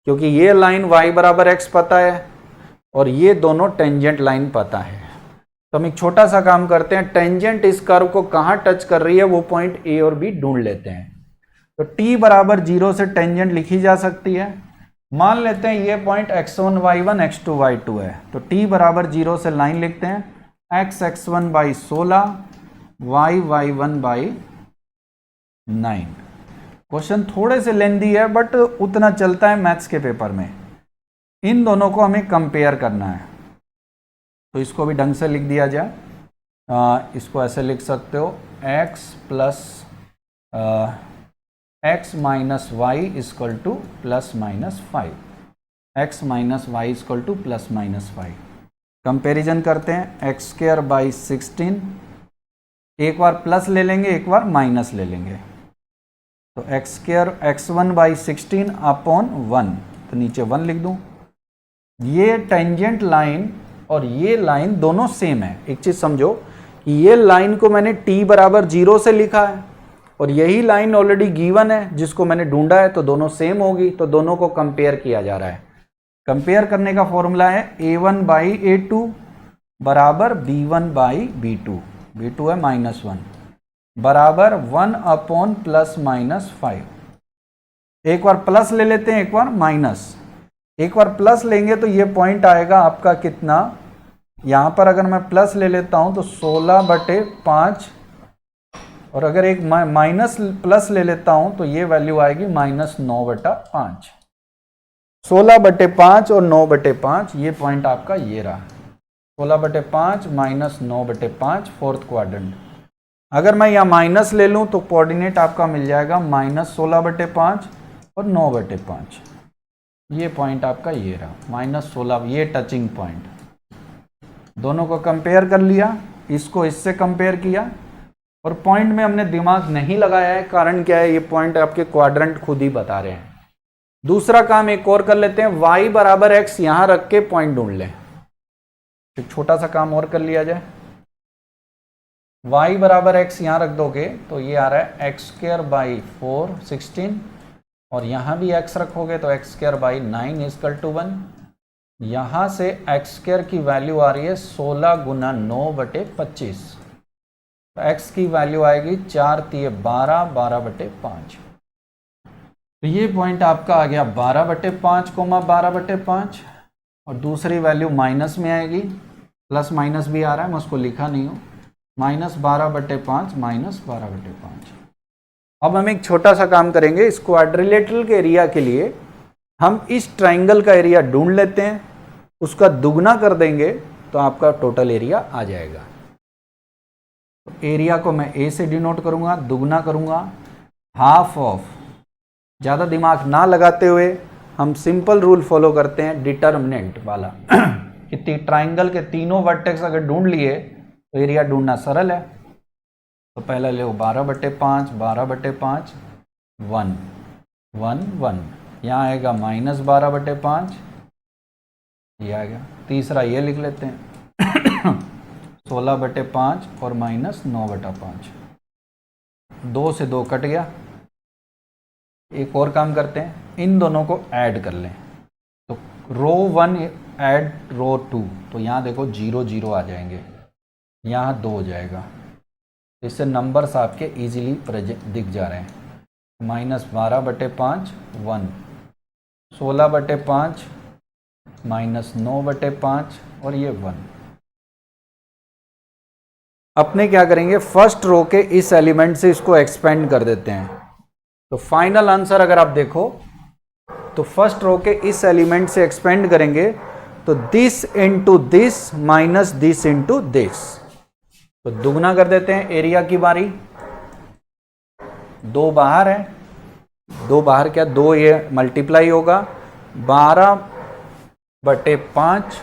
क्योंकि ये लाइन y बराबर x पता है और ये दोनों टेंजेंट लाइन पता है। तो हम एक छोटा सा काम करते हैं, टेंजेंट इस कर्व को कहां टच कर रही है वो पॉइंट A और B ढूंढ लेते हैं। तो t बराबर 0 से टेंजेंट लिखी जा सकती है। मान लेते हैं ये point x1 y1 x2 y2 है, तो t बराबर 0 से लाइन लिखते हैं, x x1 by 16, y y1 by 9। Question थोड़े से लेंदी है बट उतना चलता है मैथ्स के पेपर में। इन दोनों को हमें कंपेयर करना है, तो इसको भी ढंग से लिख दिया जाए। इसको ऐसे लिख सकते हो, x plus x minus y equal to plus minus 5, x minus y equal to plus minus 5। Comparison करते हैं, एक्स स्क्वायर बाई 16, एक बार प्लस ले लेंगे एक बार माइनस ले लेंगे, तो x square x1 by 16 upon 1, तो नीचे 1 लिख दूं। ये टेंजेंट लाइन और ये लाइन दोनों सेम है। एक चीज समझो कि ये लाइन को मैंने t बराबर 0 से लिखा है और यही लाइन ऑलरेडी गिवन है जिसको मैंने ढूंढा है, तो दोनों सेम होगी, तो दोनों को कंपेयर किया जा रहा है। कंपेयर करने का फॉर्मूला है a1 बाई a2 बराबर b1 बाई b2, b2 है -1 बराबर 1 अपॉन प्लस माइनस 5। एक बार प्लस ले लेते हैं एक बार माइनस, एक बार प्लस लेंगे तो ये पॉइंट आएगा आपका कितना, यहां पर अगर मैं प्लस ले लेता हूं तो 16/5, और अगर एक माइनस प्लस ले लेता हूं तो ये वैल्यू आएगी -9/5। 16/5 और 9/5, ये पॉइंट आपका ये रहा, 16/5 -9/5 फोर्थ क्वाड्रेंट। अगर मैं यहाँ माइनस ले लूँ तो कोऑर्डिनेट आपका मिल जाएगा -16/5 और 9/5। ये पॉइंट आपका ये रहा -16, ये टचिंग पॉइंट। दोनों को कंपेयर कर लिया, इसको इससे कंपेयर किया, और पॉइंट में हमने दिमाग नहीं लगाया है। कारण क्या है, ये पॉइंट आपके क्वाड्रेंट खुद ही बता रहे हैं। दूसरा काम एक और कर लेते हैं, y बराबर x यहां रख के पॉइंट ढूंढ लें। एक छोटा सा काम और कर लिया जाए, y बराबर x यहां रख दोगे तो ये आ रहा है एक्स स्क्वायर बाई 4 16, और यहां भी x रखोगे तो x square by 9 equal to 1। यहां से एक्स स्क्वायर की वैल्यू आ रही है 16 गुना 9/25, तो x की वैल्यू आएगी 4 × 12, 12/5। तो ये पॉइंट आपका आ गया 12/5, 12/5, और दूसरी वैल्यू माइनस में आएगी, प्लस माइनस भी आ रहा है, मैं उसको लिखा नहीं हूँ, -12/5 -12/5। अब हम एक छोटा सा काम करेंगे, इस क्वाड्रिलेटरल के एरिया के लिए हम इस ट्राइंगल का एरिया ढूंढ लेते हैं, उसका दुगना कर देंगे तो आपका टोटल एरिया आ जाएगा। एरिया को मैं a से डिनोट करूंगा, दुगना करूंगा, हाफ ऑफ। ज़्यादा दिमाग ना लगाते हुए हम सिंपल रूल फॉलो करते हैं डिटर्मिनेंट वाला कि ट्राइंगल के तीनों वर्टेक्स अगर ढूंढ लिए तो एरिया ढूंढना सरल है। तो पहला ले 12/5, 12/5, 1 1 1, यहाँ आएगा -12/5, ये आएगा। तीसरा ये लिख लेते हैं 16/5 और -9/5, 2 से 2 कट गया। एक और काम करते हैं, इन दोनों को ऐड कर लें, तो रो 1 ऐड रो 2, तो यहाँ देखो 0 0 आ जाएंगे, यहाँ 2 हो जाएगा। इससे नंबर्स आपके इजीली दिख जा रहे हैं। -12/5 1, 16/5 -9/5 और ये 1। अपने क्या करेंगे, फर्स्ट रो के इस एलिमेंट से इसको एक्सपेंड कर देते हैं। तो फाइनल आंसर अगर आप देखो तो फर्स्ट रो के इस एलिमेंट से एक्सपेंड करेंगे तो this into this minus this into this, तो दुगना कर देते हैं। एरिया की बारी, 2 बाहर है, 2 बाहर क्या, 2 ये मल्टीप्लाई होगा, 12/5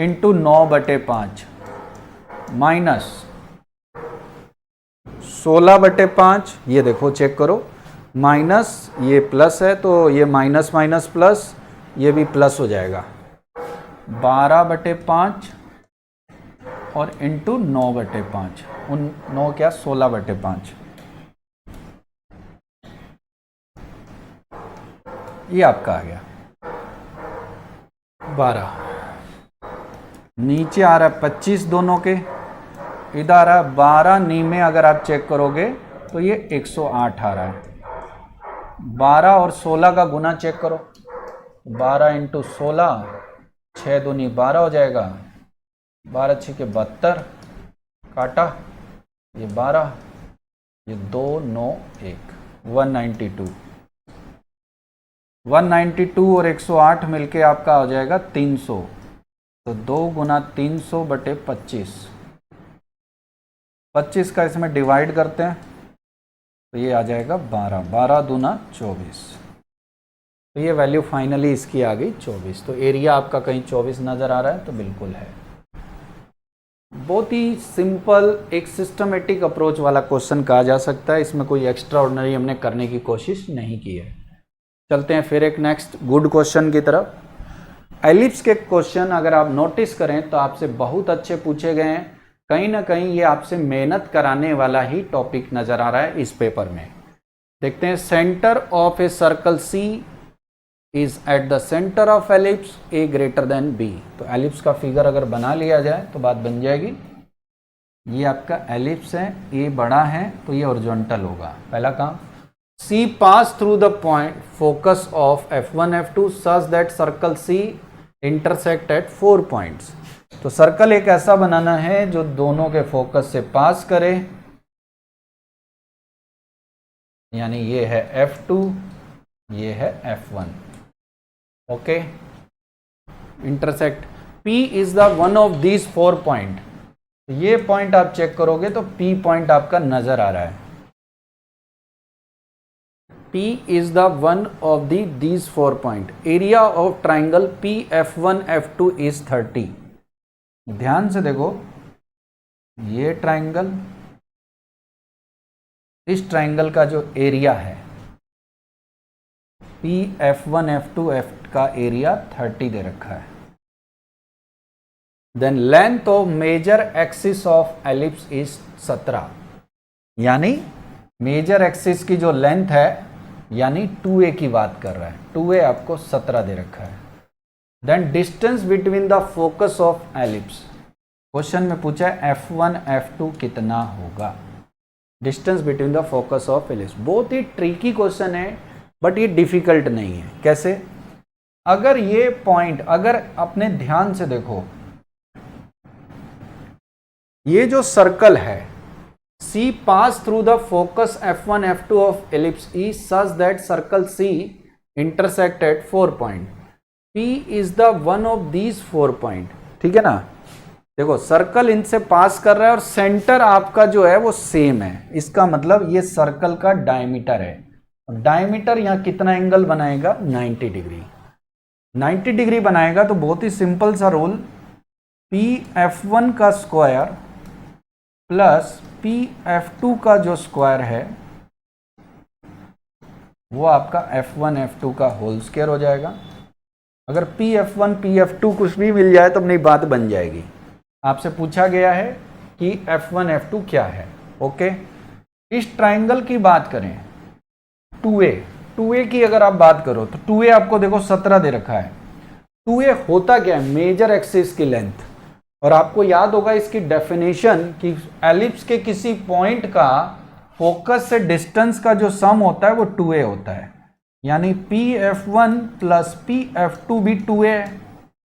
इंटू 9/5 माइनस 16/5, ये देखो चेक करो, माइनस ये प्लस है तो ये माइनस माइनस प्लस, ये भी प्लस हो जाएगा, 12/5 और इंटू 9/5, 9 क्या 16/5, ये आपका आ गया 12। नीचे आ रहा है 25 दोनों के, इधर आ रहा है 12, नी में अगर आप चेक करोगे तो ये 108 आ रहा है। 12 और 16 का गुना चेक करो, 12 इंटू 16, 6 दूनी 12 हो जाएगा, 12 6 के 72, काटा, ये 12, ये 2 9 1, 192, 192 और 108 मिलके आपका हो जाएगा 300, तो 2 गुना 300/25, 25 का इसमें डिवाइड करते हैं, तो ये आ जाएगा 12, 12 दूना 24। तो ये वैल्यू फाइनली इसकी आ गई 24। तो एरिया आपका कहीं 24 नज़र आ रहा है, तो बिल्कुल है। बहुत ही सिंपल एक सिस्टमेटिक अप्रोच वाला क्वेश्चन कहा जा सकता है, इसमें कोई एक्स्ट्रा ऑर्डिनरी हमने करने की कोशिश नहीं की है। चलते हैं फिर एक नेक्स्ट गुड क्वेश्चन की तरफ। एलिप्स के क्वेश्चन अगर आप नोटिस करें तो आपसे बहुत अच्छे पूछे गए हैं, कहीं ना कहीं ये आपसे मेहनत कराने वाला ही टॉपिक नज़र आ रहा है इस पेपर में। देखते हैं, centre of a circle C is at the centre of ellipse a greater than b. तो एलिप्स का फिगर अगर बना लिया जाए तो बात बन जाएगी। ये आपका एलिप्स है, ए बड़ा है तो ये हॉरिजॉन्टल होगा, पहला काम। C pass through the point focus of F1 F2 such that circle C intersect at 4 points. तो सर्कल एक ऐसा बनाना है जो दोनों के फोकस से पास करे, यानी ये है F2, ये है F1। Okay, intersect P is the one of these 4 point. ये पॉइंट आप चेक करोगे तो P पॉइंट आपका नजर आ रहा है। P is the one of these 4 point. Area of triangle PF1 F2 is 30. ध्यान से देखो, ये ट्राइंगल, इस ट्राइंगल का जो एरिया है PF1 F2 F का एरिया 30 दे रखा है। Then length of major axis of ellipse is 17, यानी मेजर एक्सिस की जो लेंथ है यानी 2a की बात कर रहा है, 2a आपको 17 दे रखा है। Then distance between the focus of ellipse, question में पूछा है F1 F2 कितना होगा, distance between the focus of ellipse. बहुत ही ट्रिकी क्वेश्चन है बट ये डिफिकल्ट नहीं है। कैसे? अगर ये पॉइंट, अगर अपने ध्यान से देखो, ये जो सर्कल है C pass through the focus F1 F2 of ellipse E such that circle C intersect at 4 point. P is the one of these 4 point. ठीक है ना? देखो, सर्कल इनसे पास कर रहा है और सेंटर आपका जो है वो सेम है। इसका मतलब ये सर्कल का डायमीटर है। डायमीटर यहाँ कितना एंगल बनाएगा? 90 डिग्री। 90 डिग्री बनाएगा तो बहुत ही सिंपल सा रूल, PF1 का स्क्वायर प्लस PF2 का जो स्क्वायर है वो आपका F1 F2 का होल स्क्वायर हो जाएगा। अगर PF1 PF2 कुछ भी मिल जाए तो अपनी बात बन जाएगी। आपसे पूछा गया है कि F1 F2 क्या है। ओके, इस ट्राइंगल की बात करें 2a की अगर आप बात करो तो 2a आपको देखो 17 दे रखा है। 2a होता क्या है? मेजर एक्सिस की लेंथ। और आपको याद होगा इसकी डेफिनेशन कि एलिप्स के किसी पॉइंट का फोकस से डिस्टेंस का जो सम होता है वो 2a होता है, यानी PF1 प्लस PF2 भी 2a है,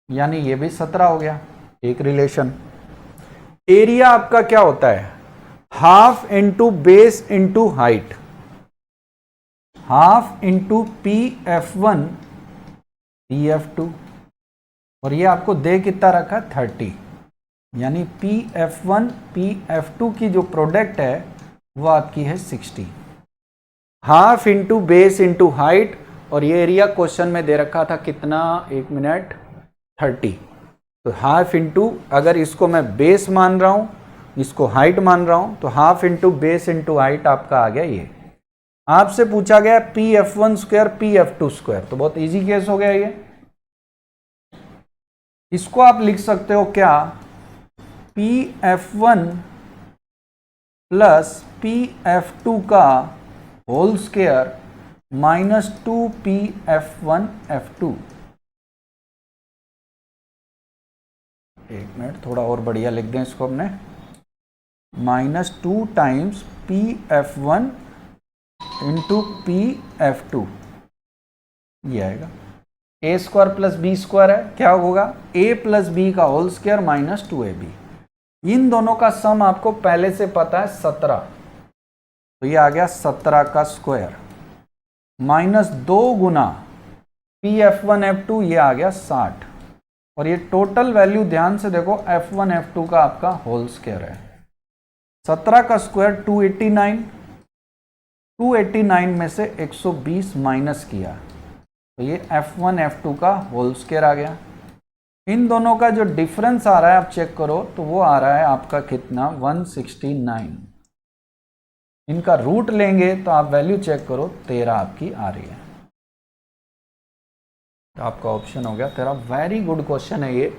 यानी ये भी 17 हो गया। एक रिलेशन। एरिया आपका क्या होता है? Half into base into height, half into PF1 PF2, और ये आपको दे कितना रखा? 30, यानी PF1 PF2 की जो प्रोडक्ट है वो आपकी है 60। Half into base into height, और ये एरिया क्वेश्चन में दे रखा था कितना? 1 मिनट, 30। तो हाफ इंटू, अगर इसको मैं बेस मान रहा हूँ, इसको हाइट मान रहा हूँ, तो half into base into height आपका आ गया ये। आपसे पूछा गया PF1 स्क्वायर PF2 स्क्वायर, तो बहुत इजी केस हो गया ये। इसको आप लिख सकते हो क्या? PF1 प्लस PF2 का whole square minus 2PF1 F2। एक मिनट, थोड़ा और बढ़िया लिख दें इसको हमने, minus 2 times PF1 into PF2, ये आएगा। a square plus b square है, क्या होगा? a प्लस बी का होल स्क्वायर माइनस 2ab। इन दोनों का सम आपको पहले से पता है 17, तो ये आ गया 17 का स्क्वायर माइनस 2 गुना PF1 F2, ये आ गया 60, और ये टोटल वैल्यू ध्यान से देखो F1 F2 का आपका होल स्क्वायर है। 17 का स्क्वायर 289, 289 में से 120 माइनस किया तो ये F1 F2 का होल स्क्वायर आ गया। इन दोनों का जो डिफरेंस आ रहा है आप चेक करो तो वो आ रहा है आपका कितना 169। इनका रूट लेंगे तो आप वैल्यू चेक करो 13 आपकी आ रही है। तो आपका ऑप्शन हो गया 13। वेरी गुड क्वेश्चन है ये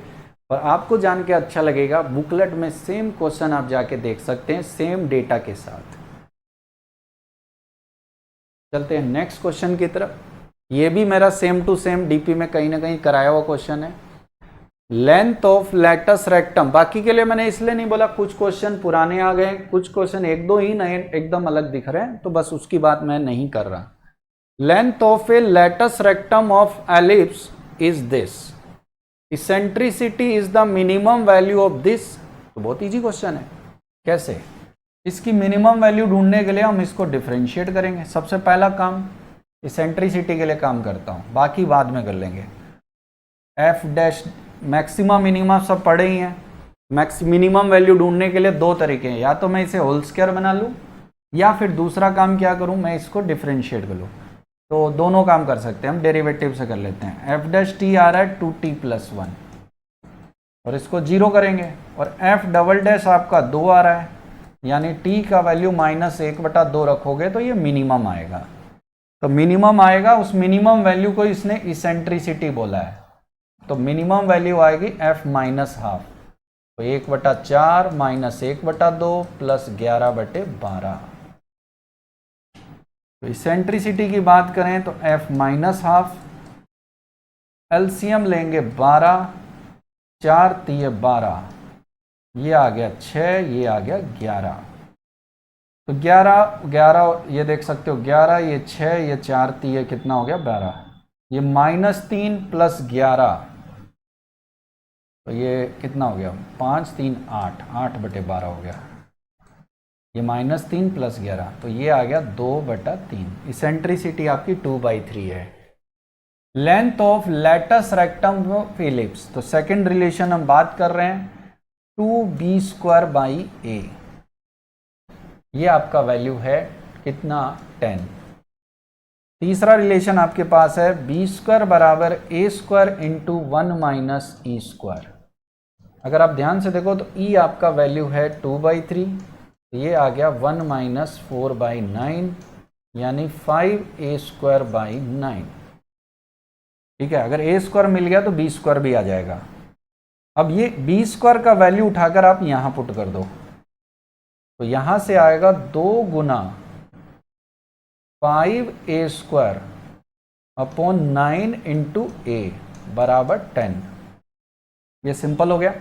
और आपको जान के अच्छा लगेगा। बुकलेट में सेम क्वेश्चन आप जाके देख सकते हैं सेम डेटा के साथ। चलते हैं नेक्स्ट क्वेश्चन की तरफ। ये भी मेरा सेम टू सेम डीपी में कहीं ना कहीं कराया हुआ क्वेश्चन है। लेंथ ऑफ लेटस रेक्टम, बाकी के लिए मैंने इसलिए नहीं बोला, कुछ क्वेश्चन पुराने आ गए, कुछ क्वेश्चन एक दो ही नए एकदम अलग दिख रहे हैं, तो बस उसकी बात मैं नहीं कर रहा। Length of a latus rectum of ellipse is this, eccentricity is the minimum value of this. तो बहुत इजी क्वेश्चन है। कैसे? इसकी मिनिमम वैल्यू ढूंढने के लिए हम इसको डिफरेंशिएट करेंगे। सबसे पहला काम इसेंट्रिसिटी के लिए काम करता हूं, बाकी बाद में कर लेंगे। एफ डैश मैक्सिमम मिनिमम सब पढ़े ही हैं। मिनिमम वैल्यू ढूंढने के लिए दो तरीके हैं, या तो मैं इसे होल स्क्वायर बना लूँ या फिर दूसरा काम क्या करूँ, मैं इसको डिफरेंशिएट कर लूँ। तो दोनों काम कर सकते हैं हम, डेरिवेटिव से कर लेते हैं। एफ डैश टी आ रहा है 2t+1 और इसको 0 करेंगे, और एफ डबल डैश आपका 2 आ रहा है, यानी t का वैल्यू -1/2 रखोगे तो ये मिनिमम आएगा। तो मिनिमम आएगा, उस मिनिमम वैल्यू को इसने इसेंट्रिसिटी बोला है, तो मिनिमम वैल्यू आएगी f -12। तो 1/4 -1/2 प्लस 11/12। तो इसेंट्रिसिटी की बात करें तो f -12, एलसीएम लेंगे 12, 4 3 12, ये आ गया 6, ये आ गया 11। तो 11 ये देख सकते हो, 11 ये 6 ये 4 3 ये कितना हो गया 12, ये -3 + 11 तो ये कितना हो गया 5 3 8, 8/12 हो गया। ये -3 + 11 तो ये आ गया 2/3। इसेंट्रिसिटी आपकी 2/3 है। Length of latus rectum of ellipse, तो सेकंड रिलेशन हम बात कर रहे हैं 2b²/a। ये आपका वैल्यू है कितना 10। तीसरा रिलेशन आपके पास है b² = a² × 1 - e²। अगर आप ध्यान से देखो तो e आपका वैल्यू है 2/3, ये आ गया 1 - 4/9 यानी 5a²/9। ठीक है, अगर a² मिल गया तो b² भी आ जाएगा। अब ये b² का वैल्यू उठाकर आप यहां पुट कर दो, तो यहां से आएगा 2 गुना 5a² अपॉन 9 × a बराबर 10। ये सिंपल हो गया।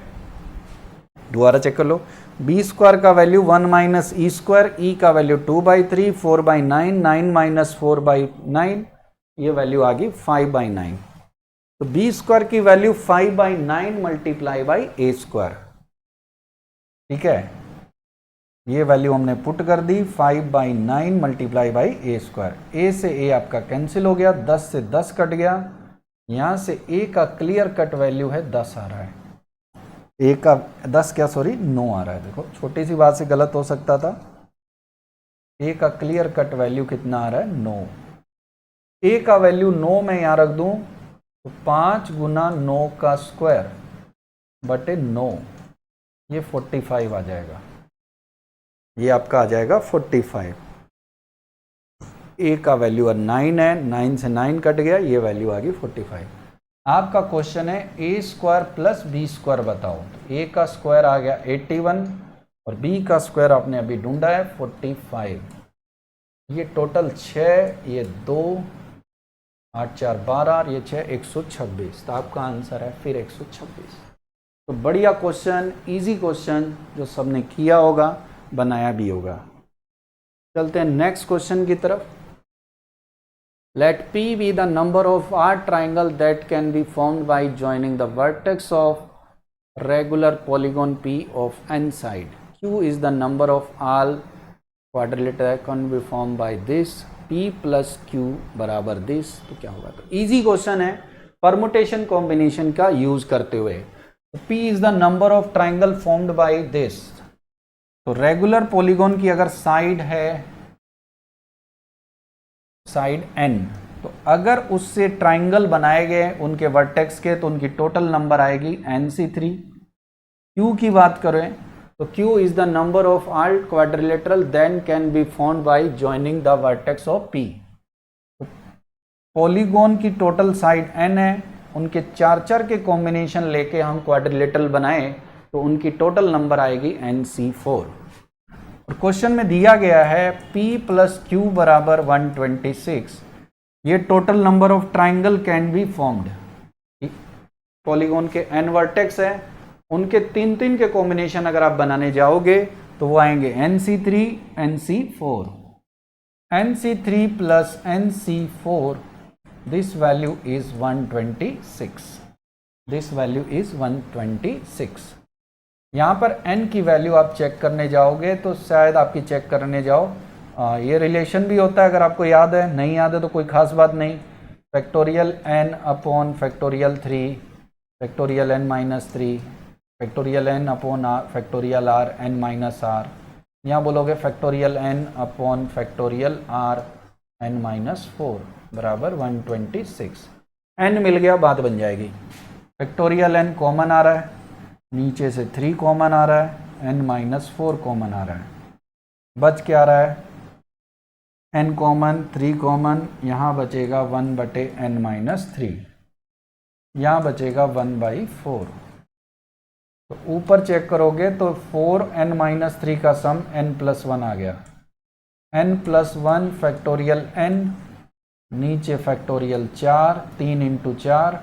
दोबारा चेक कर लो, b² का वैल्यू 1 - e², e का वैल्यू 2/3, 4/9, 9 - 4/9, ये वैल्यू आ गई 5/9। तो b² की वैल्यू 5/9 × a²। ठीक है, ये वैल्यू हमने पुट कर दी 5/9 × a²। a से a आपका कैंसिल हो गया, 10 से 10 कट गया, यहां से a का क्लियर कट वैल्यू है 10 आ रहा है। a का 10 क्या, सॉरी 9 आ रहा है। देखो छोटी सी बात से गलत हो सकता था। a का क्लियर कट वैल्यू कितना आ रहा है 9। a का वैल्यू 9 मैं यहां रख दूं तो 5 गुना 9 का स्क्वायर बटे 9, ये 45 आ जाएगा। ये आपका आ जाएगा 45। a का वैल्यू 9 है, 9 से 9 कट गया, ये वैल्यू आ गई 45। आपका क्वेश्चन है a² + b² बताओ। तो a का स्क्वायर आ गया 81 और b का स्क्वायर आपने अभी ढूंढा है 45। ये टोटल 6, ये 2, 8 4 12 और ये 6 126। तो आपका आंसर है फिर 126। तो बढ़िया क्वेश्चन, इजी क्वेश्चन जो सबने किया होगा, बनाया भी होगा। चलते हैं नेक्स्ट क्वेश्चन की तरफ। Let P be the number of arc triangle that can be formed by joining the vertex of regular polygon P of n side. Q is the number of all quadrilateral that can be formed by this. P + Q बराबर this। तो क्या होगा? तो इजी क्वेश्चन है परमुटेशन कॉम्बिनेशन का यूज करते हुए। P is the number of triangle formed by this। तो रेगुलर पॉलीगॉन की अगर साइड है साइड n, तो अगर उससे ट्राइंगल बनाए गए उनके वर्टेक्स के तो उनकी टोटल नंबर आएगी NC3। Q की बात करें तो Q is the number of all quadrilateral then can be found by joining the vertex of P। Polygon की टोटल साइड n है, उनके चार के कॉम्बिनेशन लेके हम क्वाड्रिलेटरल बनाए तो उनकी टोटल नंबर आएगी NC4। और क्वेश्चन में दिया गया है P प्लस Q बराबर 126, ये total number of triangle can be formed. Polygon के n वर्टेक्स है, उनके तीन के कॉम्बिनेशन अगर आप बनाने जाओगे तो वो आएंगे NC3 NC4। NC3 plus NC4, this value is 126, this value is 126। यहाँ पर n की वैल्यू आप चेक करने जाओगे तो शायद आपकी चेक करने जाओ ये रिलेशन भी होता है, अगर आपको याद है, नहीं याद है तो कोई खास बात नहीं। Factorial n upon factorial 3 factorial n minus 3 factorial n upon factorial r n minus r, यहाँ बोलोगे factorial n upon factorial r n minus 4 बराबर 126। n मिल गया, बात बन जाएगी। फैक्टोरियल n कॉमन आ रहा है, नीचे से 3 कॉमन आ रहा है, n माइनस 4 कॉमन आ रहा है, बच क्या रहा है n कॉमन 3 कॉमन, यहाँ बचेगा 1/n माइनस 3, यहाँ बचेगा 1/4। तो ऊपर चेक करोगे तो 4n माइनस 3 का सम n प्लस 1 आ गया, n प्लस 1 फैक्टोरियल n, नीचे फैक्टोरियल 4, 3 इंटू 4,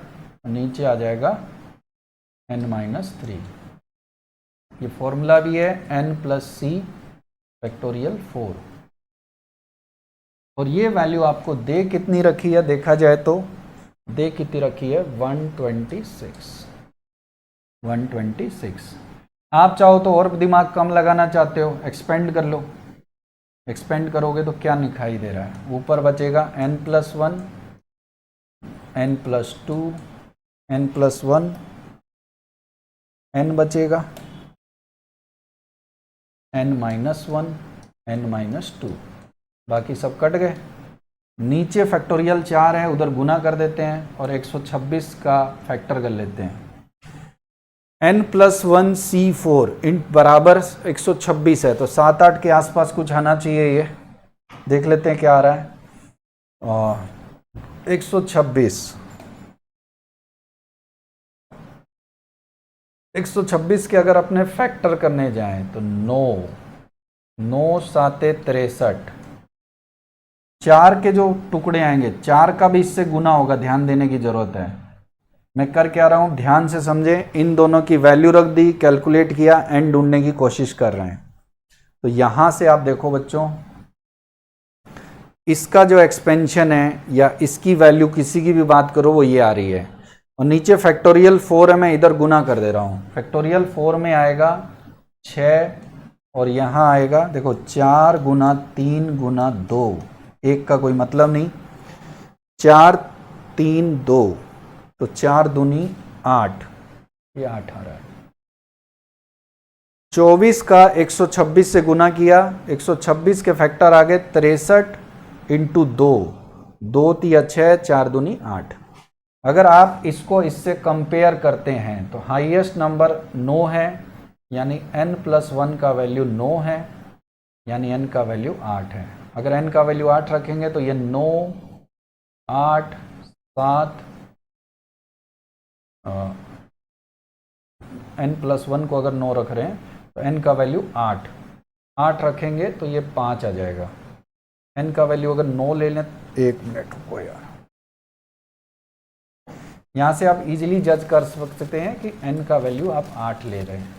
नीचे आ जाएगा n माइनस 3। ये फॉर्मूला भी है n प्लस c फैक्टोरियल 4। और ये वैल्यू आपको दे कितनी रखी है, देखा जाए तो दे कितनी रखी है 126। आप चाहो तो और दिमाग कम लगाना चाहते हो, एक्सपेंड कर लो। एक्सपेंड करोगे तो क्या दिखाई दे रहा है, ऊपर बचेगा n plus 1 n plus 2 n plus 1, n बचेगा n माइनस 1 n माइनस 2, बाकी सब कट गए। नीचे फैक्टोरियल 4 है, उधर गुना कर देते हैं और 126 का फैक्टर कर लेते हैं। n प्लस 1 C4 इन बराबर 126 है, तो 7-8 के आसपास कुछ आना चाहिए। ये देख लेते हैं क्या आ रहा है। 126 के अगर अपने फैक्टर करने जाएं तो 9 7 63, 4 के जो टुकड़े आएंगे 4 का भी इससे गुना होगा, ध्यान देने की जरूरत है। मैं कर क्या रहा हूं, ध्यान से समझे। इन दोनों की वैल्यू रख दी, कैलकुलेट किया, n ढूंढने की कोशिश कर रहे हैं। तो यहां से आप देखो बच्चों, इसका जो एक्सपेंशन है या इसकी वैल्यू किसी की भी बात करो वो ये आ रही है, और नीचे फैक्टोरियल 4 है, मैं इधर गुना कर दे रहा हूं। फैक्टोरियल 4 में आएगा 6 और यहां आएगा देखो 4 गुना 3 गुना 2, एक का कोई मतलब नहीं, 4 3 2, तो 4 दूनी 8, ये 8 आ रहा है। 24 का 126 से गुना किया, 126 के फैक्टर आ गए 63 इंटू 2, 2 तिया 6, 4 दूनी 8। अगर आप इसको इससे कंपेयर करते हैं तो हाईएस्ट नंबर 9 है, यानी n प्लस 1 का वैल्यू 9 है, यानी n का वैल्यू 8 है। अगर n का वैल्यू 8 रखेंगे तो ये 9 8 7 n प्लस 1 को अगर 9 रख रहे हैं तो n का वैल्यू 8 रखेंगे तो ये 5 आ जाएगा। n का वैल्यू अगर 9 ले लें, 1 मिनट रुको यार, यहाँ से आप इजीली जज कर सकते हैं कि n का वैल्यू आप 8 ले रहे हैं।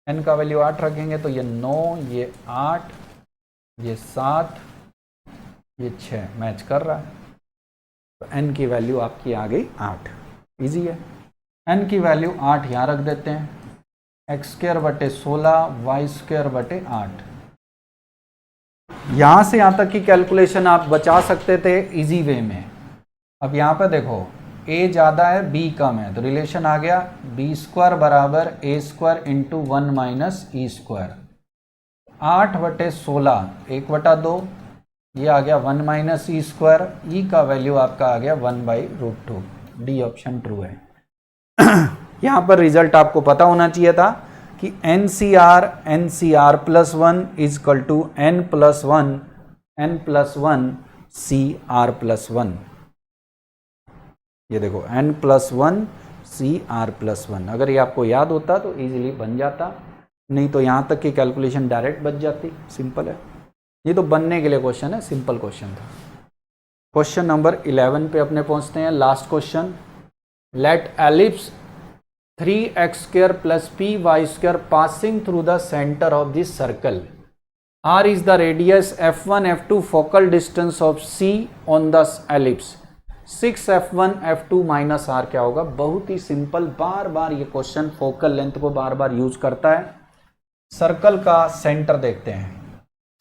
n का वैल्यू 8 रखेंगे तो ये 9, ये 8, ये 7, ये 6 मैच कर रहा है, तो n की वैल्यू आपकी आ गई 8। इजी है। n की वैल्यू 8 यहाँ रख देते हैं, x²/16 y²/8। यहाँ से यहाँ तक की कैलकुलेशन आप बचा सकते थे इजी वे में। अब यहाँ पे देखो a ज़्यादा है b कम है, तो रिलेशन आ गया b² बराबर a² इंटू 1 माइनस e²। 8/16 1/2, ये आ गया 1 माइनस ई स्क्वायर, ई का वैल्यू आपका आ गया 1/√2। डी ऑप्शन ट्रू है। यहाँ पर रिजल्ट आपको पता होना चाहिए था कि NCR plus 1 is equal to N plus 1 CR plus 1। ये देखो N प्लस 1 CR प्लस 1, अगर ये आपको याद होता तो इजीली बन जाता, नहीं तो यहाँ तक की कैलकुलेशन डायरेक्ट बच जाती। सिंपल है, ये तो बनने के लिए क्वेश्चन है, सिंपल क्वेश्चन था। क्वेश्चन नंबर 11 पे अपने पहुंचते हैं, last question. Let ellipse 3x² plus py² passing through the center of the circle. R is the radius, f1 f2 focal distance of C on the ellipse. 6f1 f2 minus r क्या होगा? बहुत ही सिंपल, बार बार ये क्वेश्चन फोकल लेंथ को बार बार यूज करता है। सर्कल का सेंटर देखते हैं,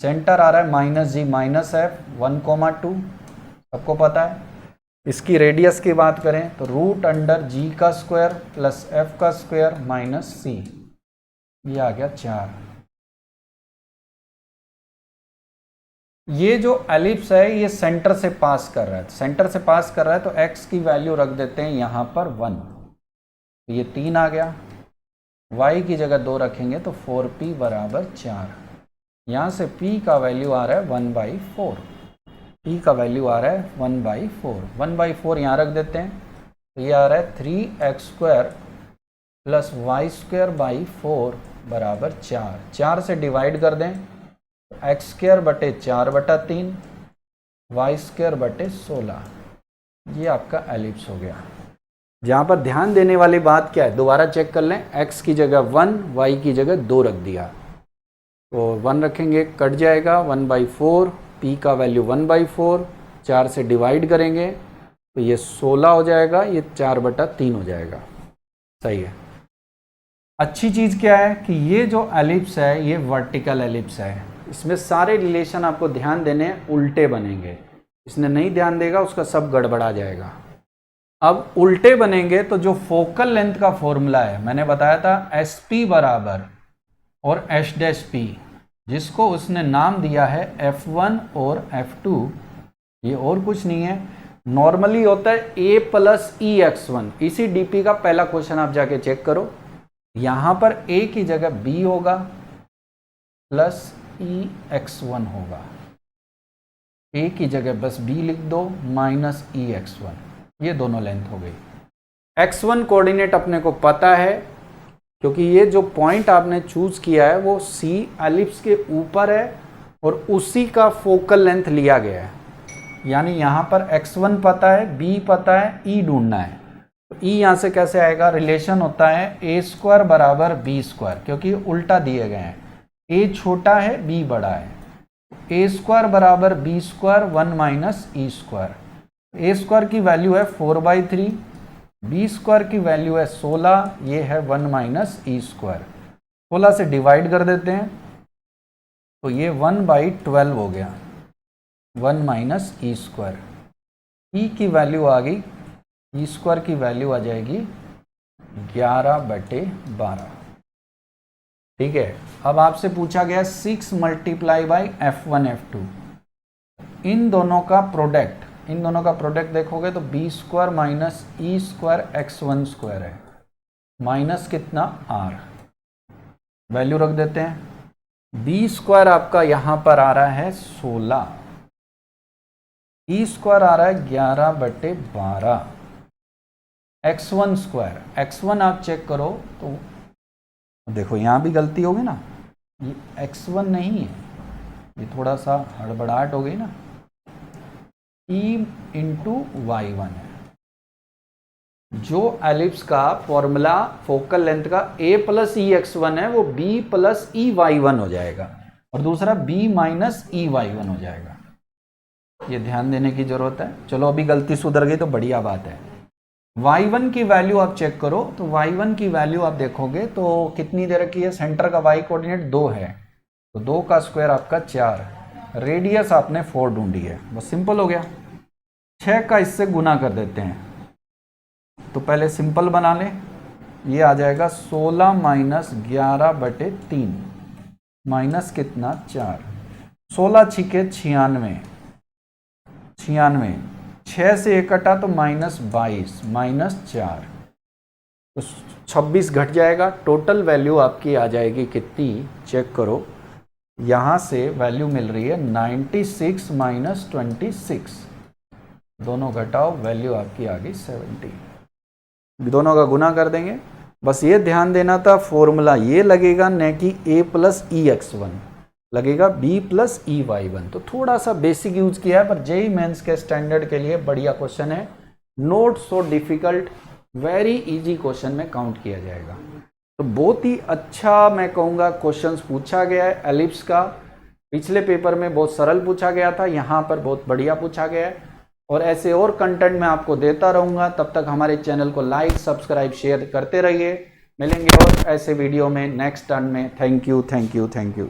सेंटर आ रहा है -g-f 1,2, सबको पता है। इसकी रेडियस की बात करें तो √g का स्क्वायर प्लस f का स्क्वायर माइनस c, ये आ गया 4। ये जो एलिप्स है ये सेंटर से पास कर रहा है, सेंटर से पास कर रहा है तो x की वैल्यू रख देते हैं यहाँ पर 1, तो ये 3 आ गया। y की जगह 2 रखेंगे तो 4p बराबर 4। यहाँ से p का वैल्यू आ रहा है 1/4, p का वैल्यू आ रहा है 1/4। 1/4 यहाँ रख देते हैं तो ये आ रहा है 3x² प्लस y²/4 बराबर 4। 4 से डिवाइड कर दें तो x²/4/3 y²/16, ये आपका एलिप्स हो गया। जहाँ पर ध्यान देने वाली बात क्या है, दोबारा चेक कर लें। x की जगह 1, y की जगह 2 रख दिया, तो 1 रखेंगे कट जाएगा, 1/4, p का वैल्यू 1/4, 4 से डिवाइड करेंगे तो ये 16 हो जाएगा, ये 4/3 हो जाएगा। सही है। अच्छी चीज़ क्या है कि ये जो एलिप्स है ये वर्टिकल एलिप्स है, इसमें सारे रिलेशन आपको ध्यान देने उल्टे बनेंगे, इसने नहीं ध्यान देगा उसका सब गड़बड़ा जाएगा। अब उल्टे बनेंगे तो जो फोकल लेंथ का फॉर्मूला है मैंने बताया था SP बराबर और H'P, जिसको उसने नाम दिया है F1 और F2, ये और कुछ नहीं है, नॉर्मली होता है A प्लस EX1। इसी DP का पहला क्वेश्चन आप जाके चेक करो, यहाँ पर A की जगह B होगा प्लस EX1 होगा, A की जगह बस B लिख दो माइनस EX1, ये दोनों लेंथ हो गई। x1 कोऑर्डिनेट अपने को पता है क्योंकि ये जो पॉइंट आपने चूज किया है वो C एलिप्स के ऊपर है और उसी का फोकल लेंथ लिया गया है, यानी यहाँ पर x1 पता है, B पता है, E ढूंढना है। तो E यहाँ से कैसे आएगा? रिलेशन होता है a² बराबर b², क्योंकि उल्टा दिए गए हैं, a छोटा है b बड़ा है। a² बराबर b², 1 माइनस e²। a² की वैल्यू है 4/3, b² की वैल्यू है 16, ये है 1 माइनस e²। 16 से डिवाइड कर देते हैं तो ये 1/12 हो गया, 1 माइनस e²। e की वैल्यू आ गई, e² की वैल्यू आ जाएगी 11/12। ठीक है। अब आपसे पूछा गया 6 मल्टीप्लाई बाई F1 F2, इन दोनों का प्रोडक्ट देखोगे तो b² माइनस e² x1² है, माइनस कितना r, वैल्यू रख देते हैं। b² आपका यहां पर आ रहा है 16, e² आ रहा है 11/12, x1 आप चेक करो तो देखो यहां भी गलती होगी ना, ये x1 नहीं है, ये थोड़ा सा हड़बड़ाहट हो गई ना, e इंटू y1 है। जो एलिप्स का फॉर्मूला फोकल लेंथ का a प्लस EX1 है वो b प्लस EY1 हो जाएगा और दूसरा b माइनस EY1 हो जाएगा, ये ध्यान देने की जरूरत है। चलो अभी गलती सुधर गई तो बढ़िया बात है। y1 की वैल्यू आप चेक करो तो y1 की वैल्यू आप देखोगे तो कितनी दे रखी है, सेंटर का y कोऑर्डिनेट 2 है तो 2 का स्क्वायर आपका 4, रेडियस आपने 4 ढूंढी है, बस सिंपल हो गया। 6 का इससे गुना कर देते हैं तो पहले सिंपल बना लें, ये आ जाएगा 16 माइनस 11/3 माइनस कितना 4, 16 छिके 96, 96, 6 से 1 कटा तो -22, -4, तो 26 घट जाएगा। टोटल वैल्यू आपकी आ जाएगी कितनी, चेक करो, यहाँ से वैल्यू मिल रही है 96 माइनस 26, दोनों घटाओ, वैल्यू आपकी आ गई 70। दोनों का गुना कर देंगे। बस ये ध्यान देना था, फॉर्मूला ये लगेगा न कि a प्लस ई x1, लगेगा b प्लस ई y1। तो थोड़ा सा बेसिक यूज किया है, पर जेई मेंस के स्टैंडर्ड के लिए बढ़िया क्वेश्चन है, not so difficult, very easy question में काउंट किया जाएगा। तो बहुत ही अच्छा मैं कहूँगा क्वेश्चंस पूछा गया है। एलिप्स का पिछले पेपर में बहुत सरल पूछा गया था, यहाँ पर बहुत बढ़िया पूछा गया है, और ऐसे और कंटेंट मैं आपको देता रहूँगा। तब तक हमारे चैनल को लाइक, सब्सक्राइब, शेयर करते रहिए। मिलेंगे और ऐसे वीडियो में नेक्स्ट टर्न में। Thank you, thank you, thank you.